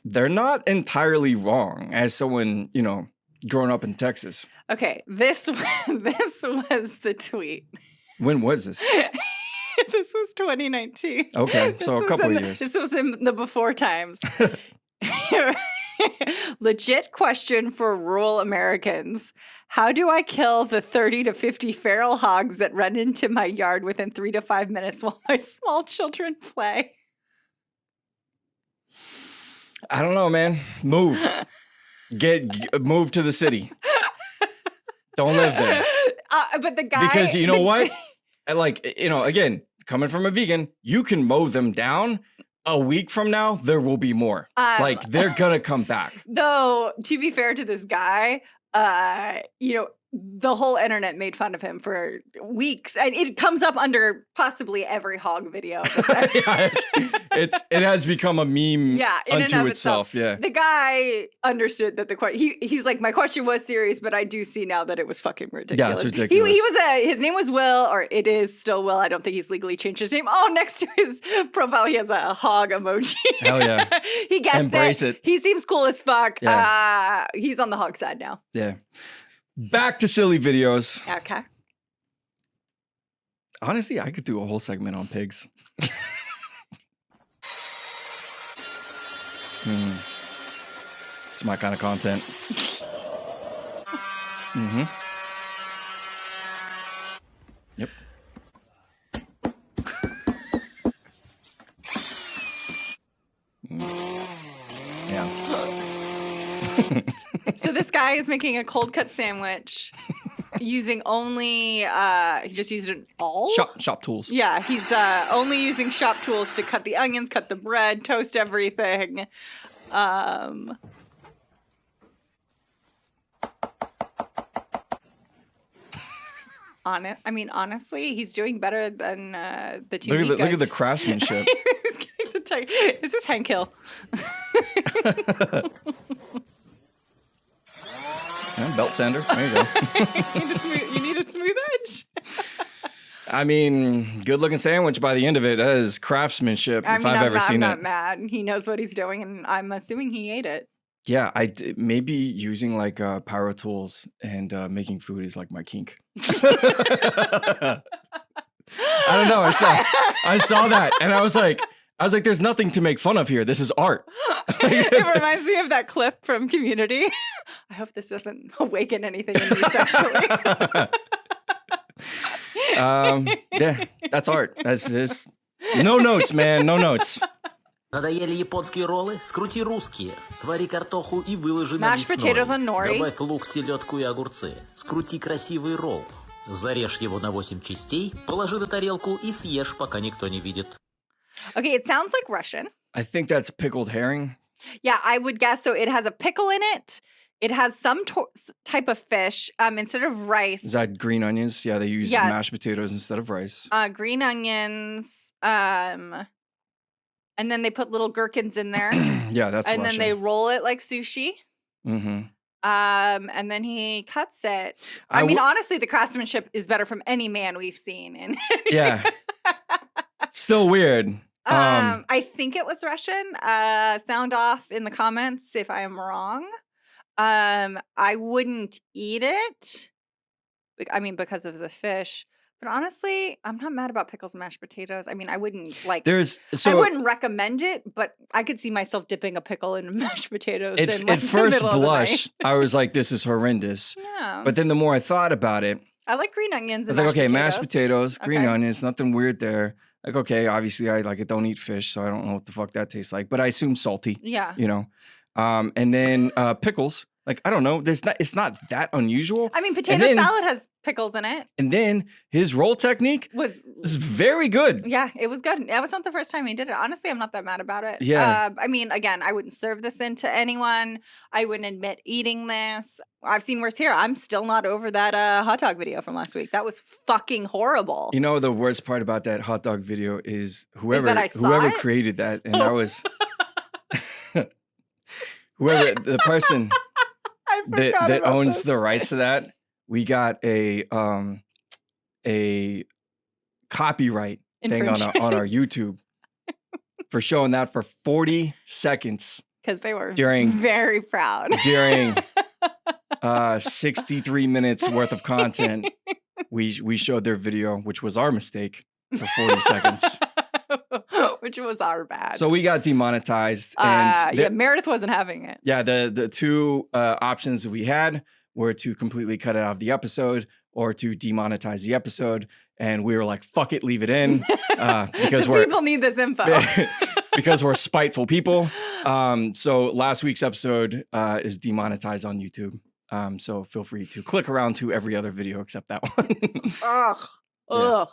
they're not entirely wrong as someone, you know, growing up in Texas. Okay, this was the tweet. When was this? This was 2019. Okay, so a couple of years. This was in the before times. Legit question for rural Americans. How do I kill the 30 to 50 feral hogs that run into my yard within 3 to 5 minutes while my small children play? I don't know, man. Move. Move to the city. Don't live there. But the guy... Because you know what? Like, you know, again, coming from a vegan, you can mow them down. A week from now, there will be more. Like, they're going to come back. Though, to be fair to this guy, you know, the whole internet made fun of him for weeks. And it comes up under possibly every hog video. Yeah, it has become a meme unto itself. Yeah. The guy understood that he's like, my question was serious, but I do see now that it was fucking ridiculous. Yeah, it's ridiculous. His name was Will, or it is still Will. I don't think he's legally changed his name. Oh, next to his profile, he has a hog emoji. Hell yeah. He gets Embrace it. He seems cool as fuck. Yeah. He's on the hog side now. Yeah. Back to silly videos. Okay. Honestly, I could do a whole segment on pigs. It's my kind of content. Yep. Yeah. So this guy is making a cold cut sandwich using only he just used an awl? Shop tools. Yeah, he's only using shop tools to cut the onions, cut the bread, toast everything. Honestly, he's doing better than the two Look guys. at the craftsmanship. Is this Hank Hill? Yeah, belt sander. There you go. You need a smooth edge. I mean, good looking sandwich by the end of it. That is craftsmanship if I've ever seen it. I'm not mad. He knows what he's doing, and I'm assuming he ate it. Yeah, maybe using like power tools and making food is like my kink. I don't know. I saw that and I was like, there's nothing to make fun of here. This is art. It reminds me of that clip from Community. I hope this doesn't awaken anything in me sexually. Yeah, that's art. That's this. No notes, man. No notes. Надоели японские роллы? Скрути русские. Свари картоху и выложи на Mashed potatoes on nori. Добавь лук, селедку и огурцы. Скрути красивый ролл. Зарежь его на 8 частей, положи на тарелку и съешь, пока никто не видит. Okay, it sounds like Russian. I think that's pickled herring. Yeah, I would guess. So it has a pickle in it. It has some type of fish instead of rice. Is that green onions? Yeah, they use mashed potatoes instead of rice. Green onions. And then they put little gherkins in there. Yeah, that's and Russian. then they roll it like sushi. Mm-hmm. And then he cuts it. I mean, honestly, the craftsmanship is better from any man we've seen. Yeah. Still weird. I think it was Russian. Sound off in the comments if I am wrong. I wouldn't eat it. I mean, because of the fish. But honestly, I'm not mad about pickles and mashed potatoes. I mean, I wouldn't I wouldn't recommend it, but I could see myself dipping a pickle in mashed potatoes. At first blush, I was like, this is horrendous. Yeah. But then the more I thought about it, I like green onions. I was like, okay, mashed potatoes, green onions, nothing weird there. Like, okay, obviously I don't eat fish, so I don't know what the fuck that tastes like. But I assume salty. Yeah. You know. And then pickles. Like, I don't know. It's not that unusual. I mean, potato salad has pickles in it. And then his roll technique was very good. Yeah, it was good. That was not the first time he did it. Honestly, I'm not that mad about it. Yeah. I mean, again, I wouldn't serve this into anyone. I wouldn't admit eating this. I've seen worse here. I'm still not over that hot dog video from last week. That was fucking horrible. You know, the worst part about that hot dog video is whoever it? created that, and that was whoever the person that owns the rights to that. We got a copyright thing on our YouTube for showing that for 40 seconds. Because they were very proud. During 63 minutes worth of content, we showed their video, which was our mistake, for 40 seconds. Which was our bad. So we got demonetized. And Meredith wasn't having it. Yeah, the two options that we had were to completely cut it out of the episode or to demonetize the episode. And we were like, fuck it, leave it in. Because people need this info. Because we're spiteful people. So last week's episode is demonetized on YouTube. So feel free to click around to every other video except that one. Ugh. Yeah. Ugh.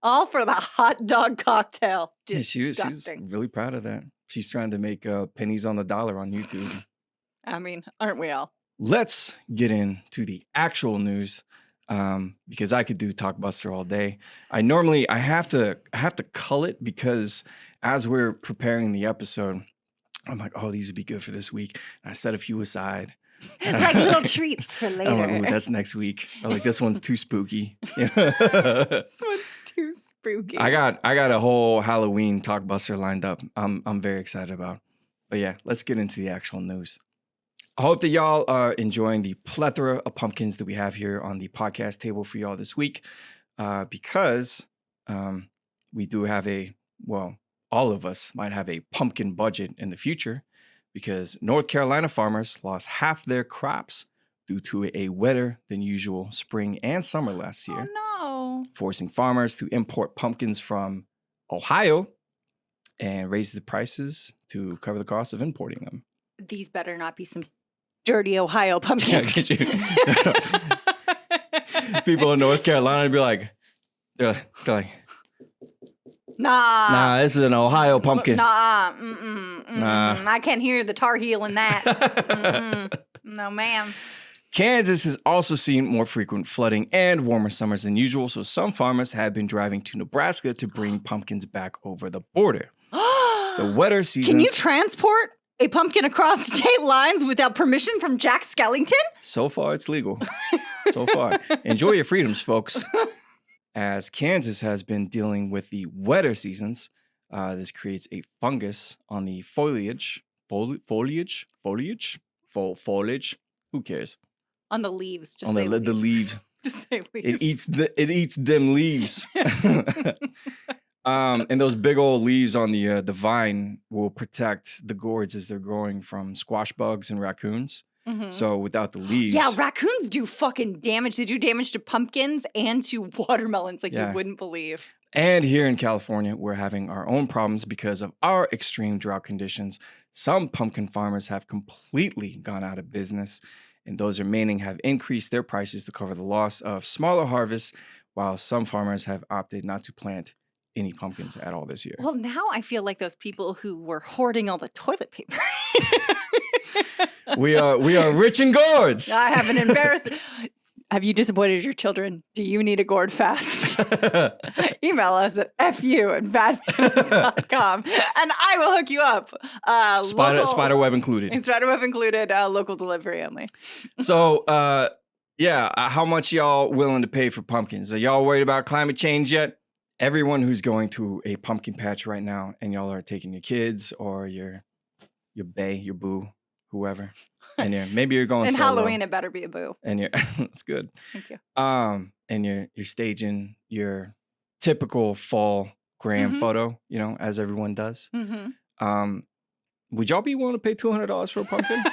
All for the hot dog cocktail. Disgusting. She's really proud of that. She's trying to make pennies on the dollar on YouTube. I mean, aren't we all? let's get into the actual news. Because I could do Talkbuster all day. I have to cull it because as we're preparing the episode, I'm like, oh, these would be good for this week. And I set a few aside. Like little treats for later. I'm like, ooh, that's next week. Or like, this one's too spooky. This one's too spooky. I got a whole Halloween Talkbuster lined up. I'm very excited about. But yeah, let's get into the actual news. I hope that y'all are enjoying the plethora of pumpkins that we have here on the podcast table for y'all this week, because we do have all of us might have a pumpkin budget in the future, because North Carolina farmers lost half their crops due to a wetter than usual spring and summer last year. Oh, no. Forcing farmers to import pumpkins from Ohio and raise the prices to cover the cost of importing them. These better not be some dirty Ohio pumpkins. People in North Carolina be like, they're like, nah, this is an Ohio pumpkin. Nah, Nah. I can't hear the Tar Heel in that. No, ma'am. Kansas has also seen more frequent flooding and warmer summers than usual, so some farmers have been driving to Nebraska to bring pumpkins back over the border. The wetter seasons... Can you transport a pumpkin across state lines without permission from Jack Skellington? So far, it's legal. So far. Enjoy your freedoms, folks. As Kansas has been dealing with the wetter seasons, this creates a fungus on the foliage. Foliage? Who cares? On the leaves. Just on say the leaves. Just say leaves. It eats them leaves. And those big old leaves on the vine will protect the gourds as they're growing from squash bugs and raccoons. Mm-hmm. So without the leaves... Yeah, raccoons do fucking damage. They do damage to pumpkins and to watermelons like you wouldn't believe. And here in California, we're having our own problems because of our extreme drought conditions. Some pumpkin farmers have completely gone out of business, and those remaining have increased their prices to cover the loss of smaller harvests, while some farmers have opted not to plant any pumpkins at all this year. Well, now I feel like those people who were hoarding all the toilet paper. We are rich in gourds. I have an embarrassing... Have you disappointed your children? Do you need a gourd fast? Email us at fu@badmanners.com and I will hook you up. Spiderweb included. Spiderweb included, local delivery only. So, how much y'all willing to pay for pumpkins? Are y'all worried about climate change yet? Everyone who's going to a pumpkin patch right now and y'all are taking your kids or your bae, your boo, whoever. And maybe you're going and solo. Halloween, it better be a boo. And that's good. Thank you. And you're staging your typical fall gram photo, as everyone does. Mm-hmm. Would y'all be willing to pay $200 for a pumpkin?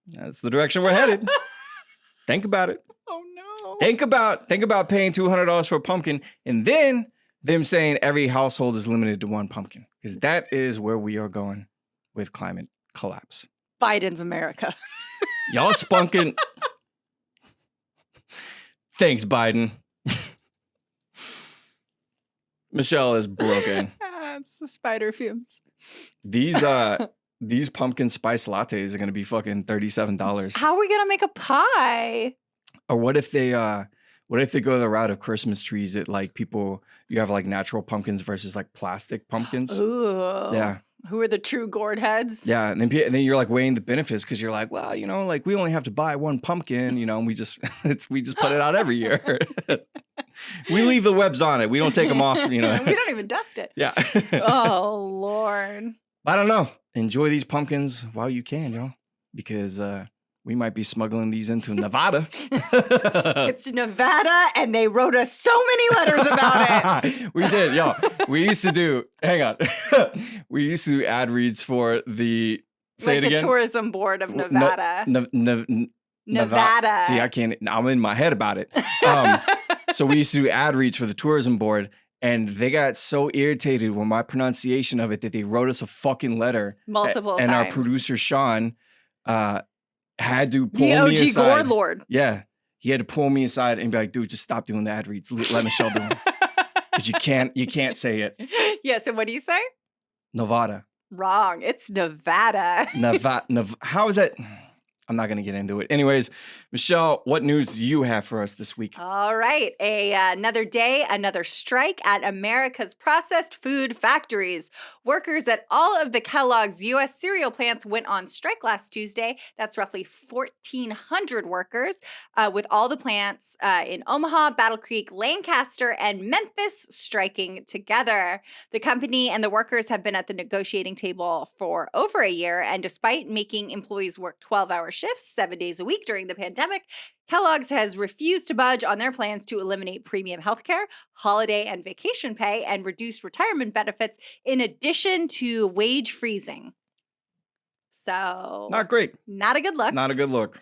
That's the direction we're headed. Think about it. Oh no. Think about paying $200 for a pumpkin and then them saying every household is limited to one pumpkin, because that is where we are going with climate collapse. Biden's America. Y'all spunking. Thanks, Biden. Michelle is broken. It's the spider fumes. These pumpkin spice lattes are gonna be fucking $37. How are we gonna make a pie? Or what if they go the route of Christmas trees that you have like natural pumpkins versus like plastic pumpkins? Ooh. Yeah. Who are the true gourd heads? Yeah, and then you're like weighing the benefits because you're like, well, we only have to buy one pumpkin, and we just put it out every year. We leave the webs on it. We don't take them off. We don't even dust it. Yeah. Oh Lord. I don't know. Enjoy these pumpkins while you can, y'all, because we might be smuggling these into Nevada. It's Nevada, and they wrote us so many letters about it. We did, y'all. We used to do ad reads for the, say it again. The tourism board of Nevada. Nevada. See, I'm in my head about it. So we used to do ad reads for the tourism board, and they got so irritated with my pronunciation of it that they wrote us a fucking letter. Multiple times. And our producer, Sean, had to pull the me OG aside. Gourd Lord. Yeah. He had to pull me aside and be like, dude, just stop doing the ad reads. Let Michelle do them. Because you can't say it. Yeah, so what do you say? Nevada. Wrong. It's Nevada. How is that? I'm not going to get into it. Anyways, Michelle, what news do you have for us this week? All right. Another day, another strike at America's processed food factories. Workers at all of the Kellogg's U.S. cereal plants went on strike last Tuesday. That's roughly 1,400 workers with all the plants in Omaha, Battle Creek, Lancaster, and Memphis striking together. The company and the workers have been at the negotiating table for over a year, and despite making employees work 12-hour shifts 7 days a week during the pandemic, Kellogg's has refused to budge on their plans to eliminate premium healthcare, holiday and vacation pay, and reduced retirement benefits, in addition to wage freezing. So, Not great. Not a good look. Not a good look.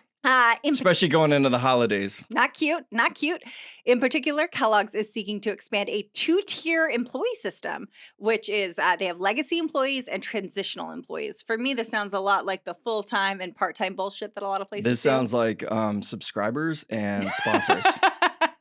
Especially going into the holidays. Not cute, not cute. In particular, Kellogg's is seeking to expand a 2-tier employee system, which is they have legacy employees and transitional employees. For me, this sounds a lot like the full-time and part-time bullshit that a lot of places This do. sounds like subscribers and sponsors.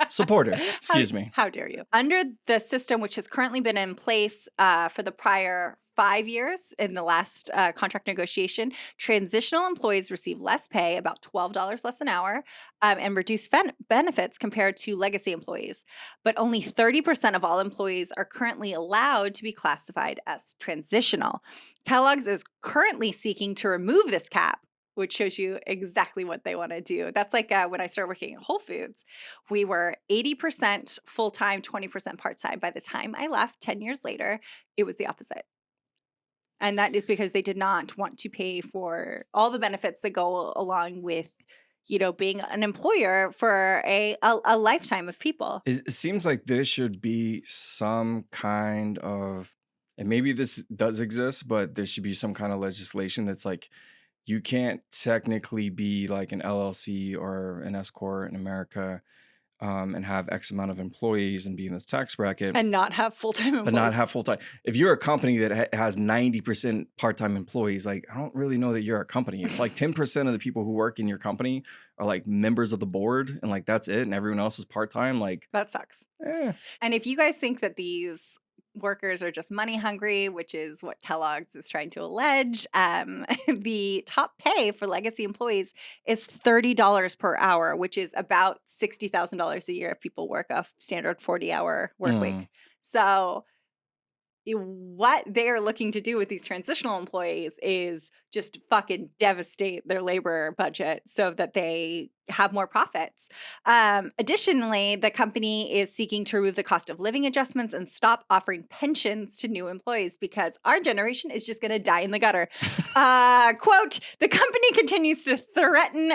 Supporters, excuse me. How dare you? Under the system, which has currently been in place for the prior 5 years in the last contract negotiation, transitional employees receive less pay, about $12 less an hour, and reduced benefits compared to legacy employees. But only 30% of all employees are currently allowed to be classified as transitional. Kellogg's is currently seeking to remove this cap, which shows you exactly what they want to do. That's like when I started working at Whole Foods. We were 80% full-time, 20% part-time. By the time I left 10 years later, it was the opposite. And that is because they did not want to pay for all the benefits that go along with, being an employer for a lifetime of people. It seems like there should be some kind of, and maybe this does exist, but there should be some kind of legislation that's like, you can't technically be like an LLC or an S corp in America and have X amount of employees and be in this tax bracket. And not have full-time employees. But not have full-time. If you're a company that has 90% part-time employees, like, I don't really know that you're a company. If like 10% of the people who work in your company are like members of the board and like that's it and everyone else is part-time, like. That sucks. And if you guys think that these workers are just money hungry, which is what Kellogg's is trying to allege, the top pay for legacy employees is $30 per hour, which is about $60,000 a year if people work a standard 40-hour work week. So what they are looking to do with these transitional employees is just fucking devastate their labor budget so that they have more profits. Additionally, the company is seeking to remove the cost of living adjustments and stop offering pensions to new employees because our generation is just going to die in the gutter. Quote, the company continues to threaten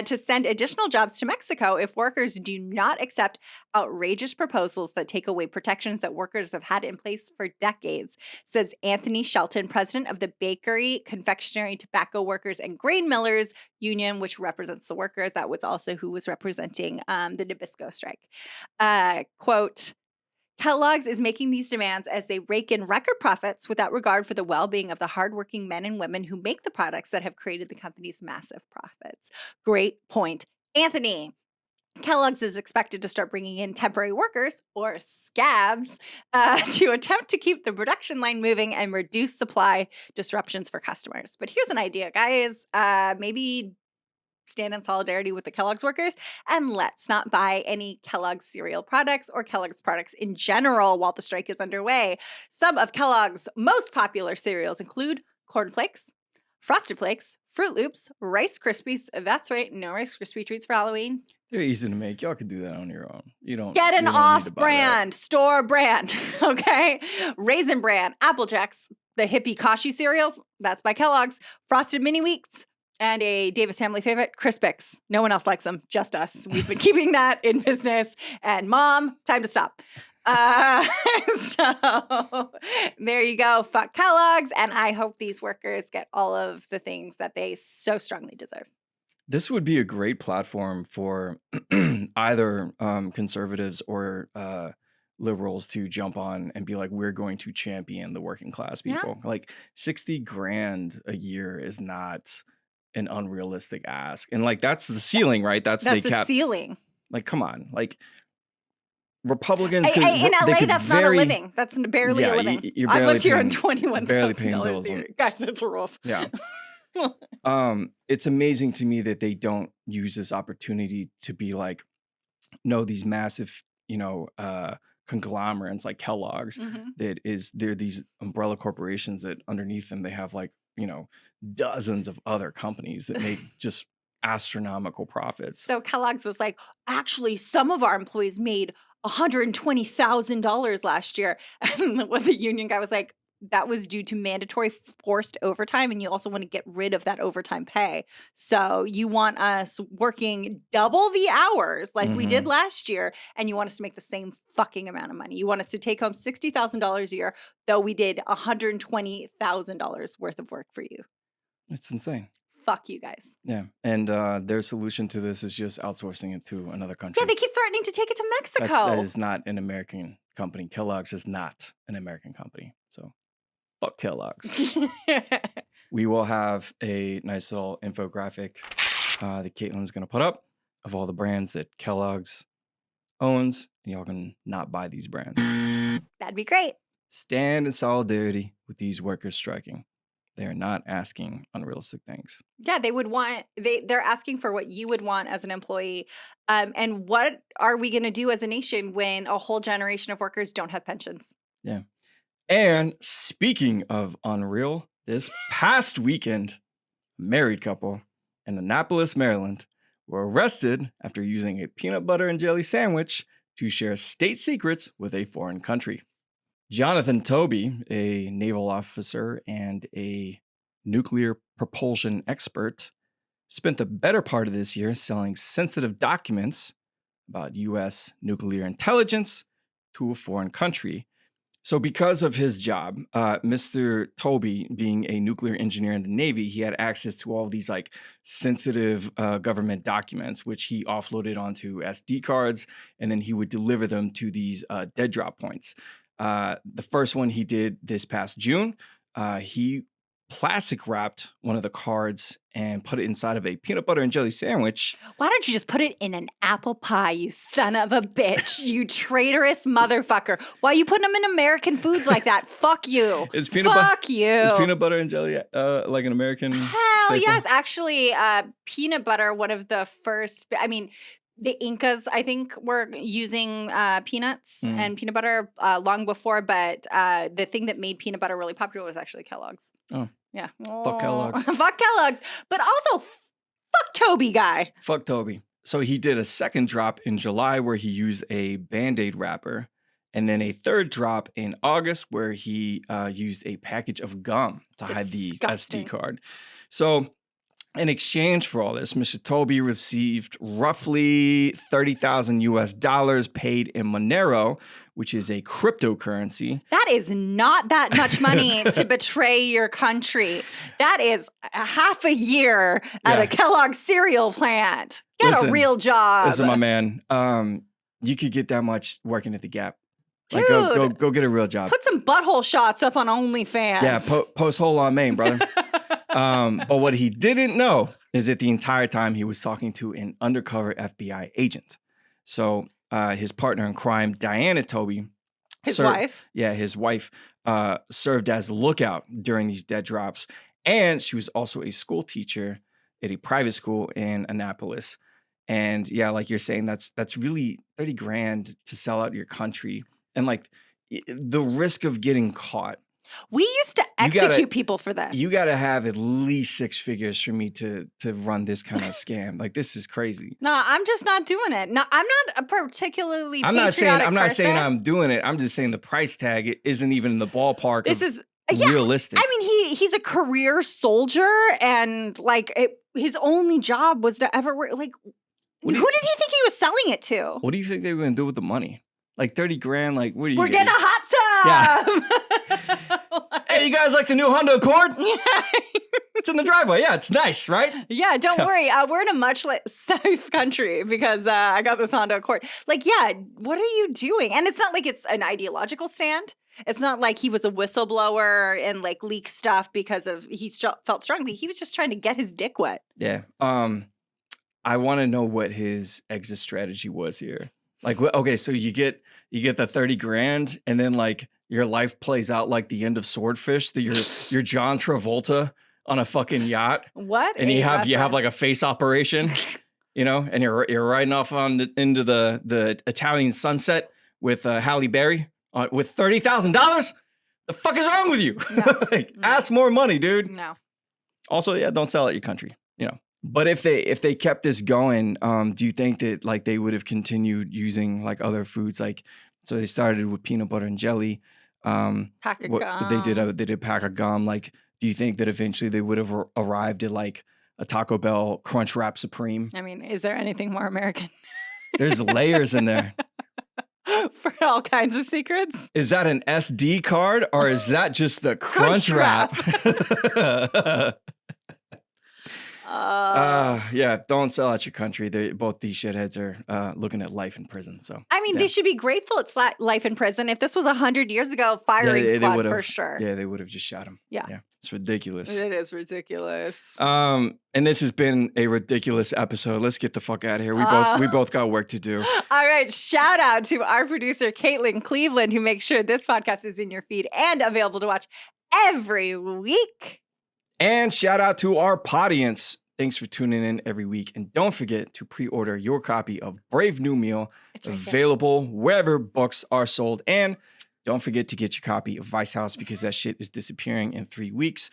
to send additional jobs to Mexico if workers do not accept outrageous proposals that take away protections that workers have had in place for decades, says Anthony Shelton, president of the Bakery, Confectionery, Tobacco Workers, and Grain Millers Union, which represents the workers. That was also who was representing the Nabisco strike. Quote, Kellogg's is making these demands as they rake in record profits without regard for the well-being of the hardworking men and women who make the products that have created the company's massive profits. Great point, Anthony. Kellogg's is expected to start bringing in temporary workers, or scabs, to attempt to keep the production line moving and reduce supply disruptions for customers. But here's an idea, guys. Maybe stand in solidarity with the Kellogg's workers, and let's not buy any Kellogg's cereal products or Kellogg's products in general while the strike is underway. Some of Kellogg's most popular cereals include Corn Flakes, Frosted Flakes, Fruit Loops, Rice Krispies. That's right, no Rice Krispie treats for Halloween. They're easy to make. Y'all can do that on your own. You don't get an off-brand store brand, okay? Raisin Bran, Apple Jacks, the hippie Kashi cereals. That's by Kellogg's. Frosted Mini Wheats, and a Davis family favorite, Crispix. No one else likes them, just us. We've been keeping that in business. And Mom, time to stop. So there you go. Fuck Kellogg's. And I hope these workers get all of the things that they so strongly deserve. This would be a great platform for either conservatives or liberals to jump on and be like, we're going to champion the working class people. Yeah. Like $60,000 a year is not an unrealistic ask. And like, that's the ceiling, right? That's the ceiling. Like, come on. Like, Republicans in LA, that's not a living. That's barely a living. I've lived here on $21,000 a year. Guys, that's rough. Yeah. It's amazing to me that they don't use this opportunity to be like, no, these massive, conglomerates like Kellogg's, they're these umbrella corporations that underneath them they have like, dozens of other companies that make just astronomical profits. So Kellogg's was like, actually, some of our employees made $120,000 last year. And when the union guy was like, that was due to mandatory forced overtime, and you also want to get rid of that overtime pay. So you want us working double the hours like we did last year, and you want us to make the same fucking amount of money. You want us to take home $60,000 a year, though we did $120,000 worth of work for you. It's insane. Fuck you guys. Yeah. And their solution to this is just outsourcing it to another country. Yeah, they keep threatening to take it to Mexico. That is not an American company. Kellogg's is not an American company. So fuck Kellogg's. We will have a nice little infographic that Caitlin's going to put up of all the brands that Kellogg's owns. And y'all can not buy these brands. That'd be great. Stand in solidarity with these workers striking. They are not asking unrealistic things. Yeah, they would want, they're asking for what you would want as an employee. And what are we going to do as a nation when a whole generation of workers don't have pensions? Yeah. And speaking of unreal, this past weekend, a married couple in Annapolis, Maryland, were arrested after using a peanut butter and jelly sandwich to share state secrets with a foreign country. Jonathan Toby, a naval officer and a nuclear propulsion expert, spent the better part of this year selling sensitive documents about U.S. nuclear intelligence to a foreign country. So because of his job, Mr. Toby, being a nuclear engineer in the Navy, he had access to all these like sensitive government documents, which he offloaded onto SD cards, and then he would deliver them to these dead drop points. The first one he did this past June, he plastic wrapped one of the cards and put it inside of a peanut butter and jelly sandwich. Why don't you just put it in an apple pie, you son of a bitch, you traitorous motherfucker? Why are you putting them in American foods like that? Fuck you. Is peanut butter and jelly like an American Hell staple? yes. Actually, peanut butter, one of the first, the Incas, I think, were using peanuts and peanut butter long before, but the thing that made peanut butter really popular was actually Kellogg's. Oh. Yeah. Fuck Kellogg's. Fuck Kellogg's. But also, fuck Toby guy. Fuck Toby. So he did a second drop in July where he used a Band-Aid wrapper, and then a third drop in August where he used a package of gum to hide the SD card. So in exchange for all this, Mr. Toby received roughly $30,000 paid in Monero, which is a cryptocurrency. That is not that much money to betray your country. That is a half a year at a Kellogg cereal plant. Get a real job. Listen, my man, you could get that much working at the Gap. Dude, like go get a real job. Put some butthole shots up on OnlyFans. Yeah, post hole on Main, brother. But what he didn't know is that the entire time he was talking to an undercover FBI agent. So his partner in crime, Diana Toby, his wife, served as a lookout during these dead drops. And she was also a school teacher at a private school in Annapolis. And yeah, like you're saying, that's really $30,000 to sell out your country. And like the risk of getting caught. We used to execute people for this. You got to have at least six figures for me to run this kind of scam. Like, this is crazy. No, I'm just not doing it. No, I'm not a particularly I'm not saying I'm doing it. I'm just saying the price tag isn't even in the ballpark. This is realistic. I mean, he's a career soldier, and like his only job was to ever work. Like, who did he think he was selling it to? What do you think they were going to do with the money? Like $30,000? Like, what are you? We're getting a hot tub. Yeah. Hey, you guys like the new Honda Accord? Yeah. It's in the driveway. Yeah, it's nice, right? Yeah, don't worry. We're in a much safe country because I got this Honda Accord. Like, yeah, what are you doing? And it's not like it's an ideological stand. It's not like he was a whistleblower and like leaked stuff because he felt strongly. He was just trying to get his dick wet. Yeah. I want to know what his exit strategy was here. Like, okay, so you get the $30,000, and then like your life plays out like the end of Swordfish. That you're John Travolta on a fucking yacht. What? And you have like a face operation, you know, and you're riding off into the Italian sunset with Halle Berry with $30,000. The fuck is wrong with you? No. Ask more money, dude. No. Also, yeah, don't sell out your country, you know. But if they kept this going, do you think that like they would have continued using like other foods? Like, so they started with peanut butter and jelly. Pack of gum. They did a pack of gum. Like, do you think that eventually they would have arrived at like a Taco Bell Crunch Wrap Supreme? I mean, is there anything more American? There's layers in there. For all kinds of secrets. Is that an SD card or is that just the Crunch Wrap? Yeah, don't sell out your country. Both these shitheads are looking at life in prison. So I mean, yeah. They should be grateful it's life in prison. If this was 100 years ago, firing squad for sure. Yeah, they would have just shot him. Yeah, it's ridiculous. It is ridiculous. And this has been a ridiculous episode. Let's get the fuck out of here. We both got work to do. All right, shout out to our producer Caitlin Cleveland, who makes sure this podcast is in your feed and available to watch every week. And shout out to our audience. Thanks for tuning in every week. And don't forget to pre-order your copy of Brave New Meal. It's available wherever books are sold. And don't forget to get your copy of Vice House because that shit is disappearing in 3 weeks.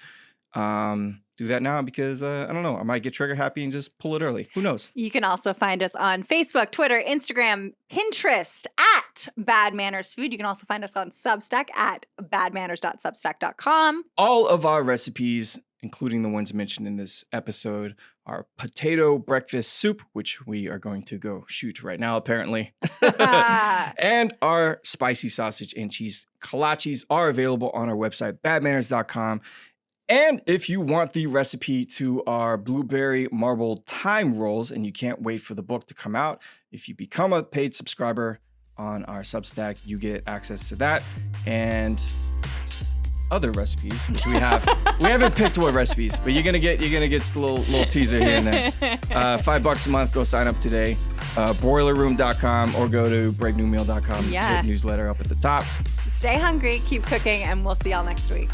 Do that now because, I don't know, I might get trigger happy and just pull it early. Who knows? You can also find us on Facebook, Twitter, Instagram, Pinterest at Bad Manners Food. You can also find us on Substack at badmanners.substack.com. All of our recipes, including the ones mentioned in this episode, are potato breakfast soup, which we are going to go shoot right now, apparently. And our spicy sausage and cheese kolaches are available on our website, badmanners.com. And if you want the recipe to our blueberry marble thyme rolls and you can't wait for the book to come out, if you become a paid subscriber on our Substack, you get access to that and other recipes, which we have. We haven't picked what recipes, but you're gonna get a little teaser here and there. $5 a month. Go sign up today. Boilerroom.com or go to bravenewmeal.com. Yeah. Newsletter up at the top. Stay hungry, keep cooking, and we'll see y'all next week.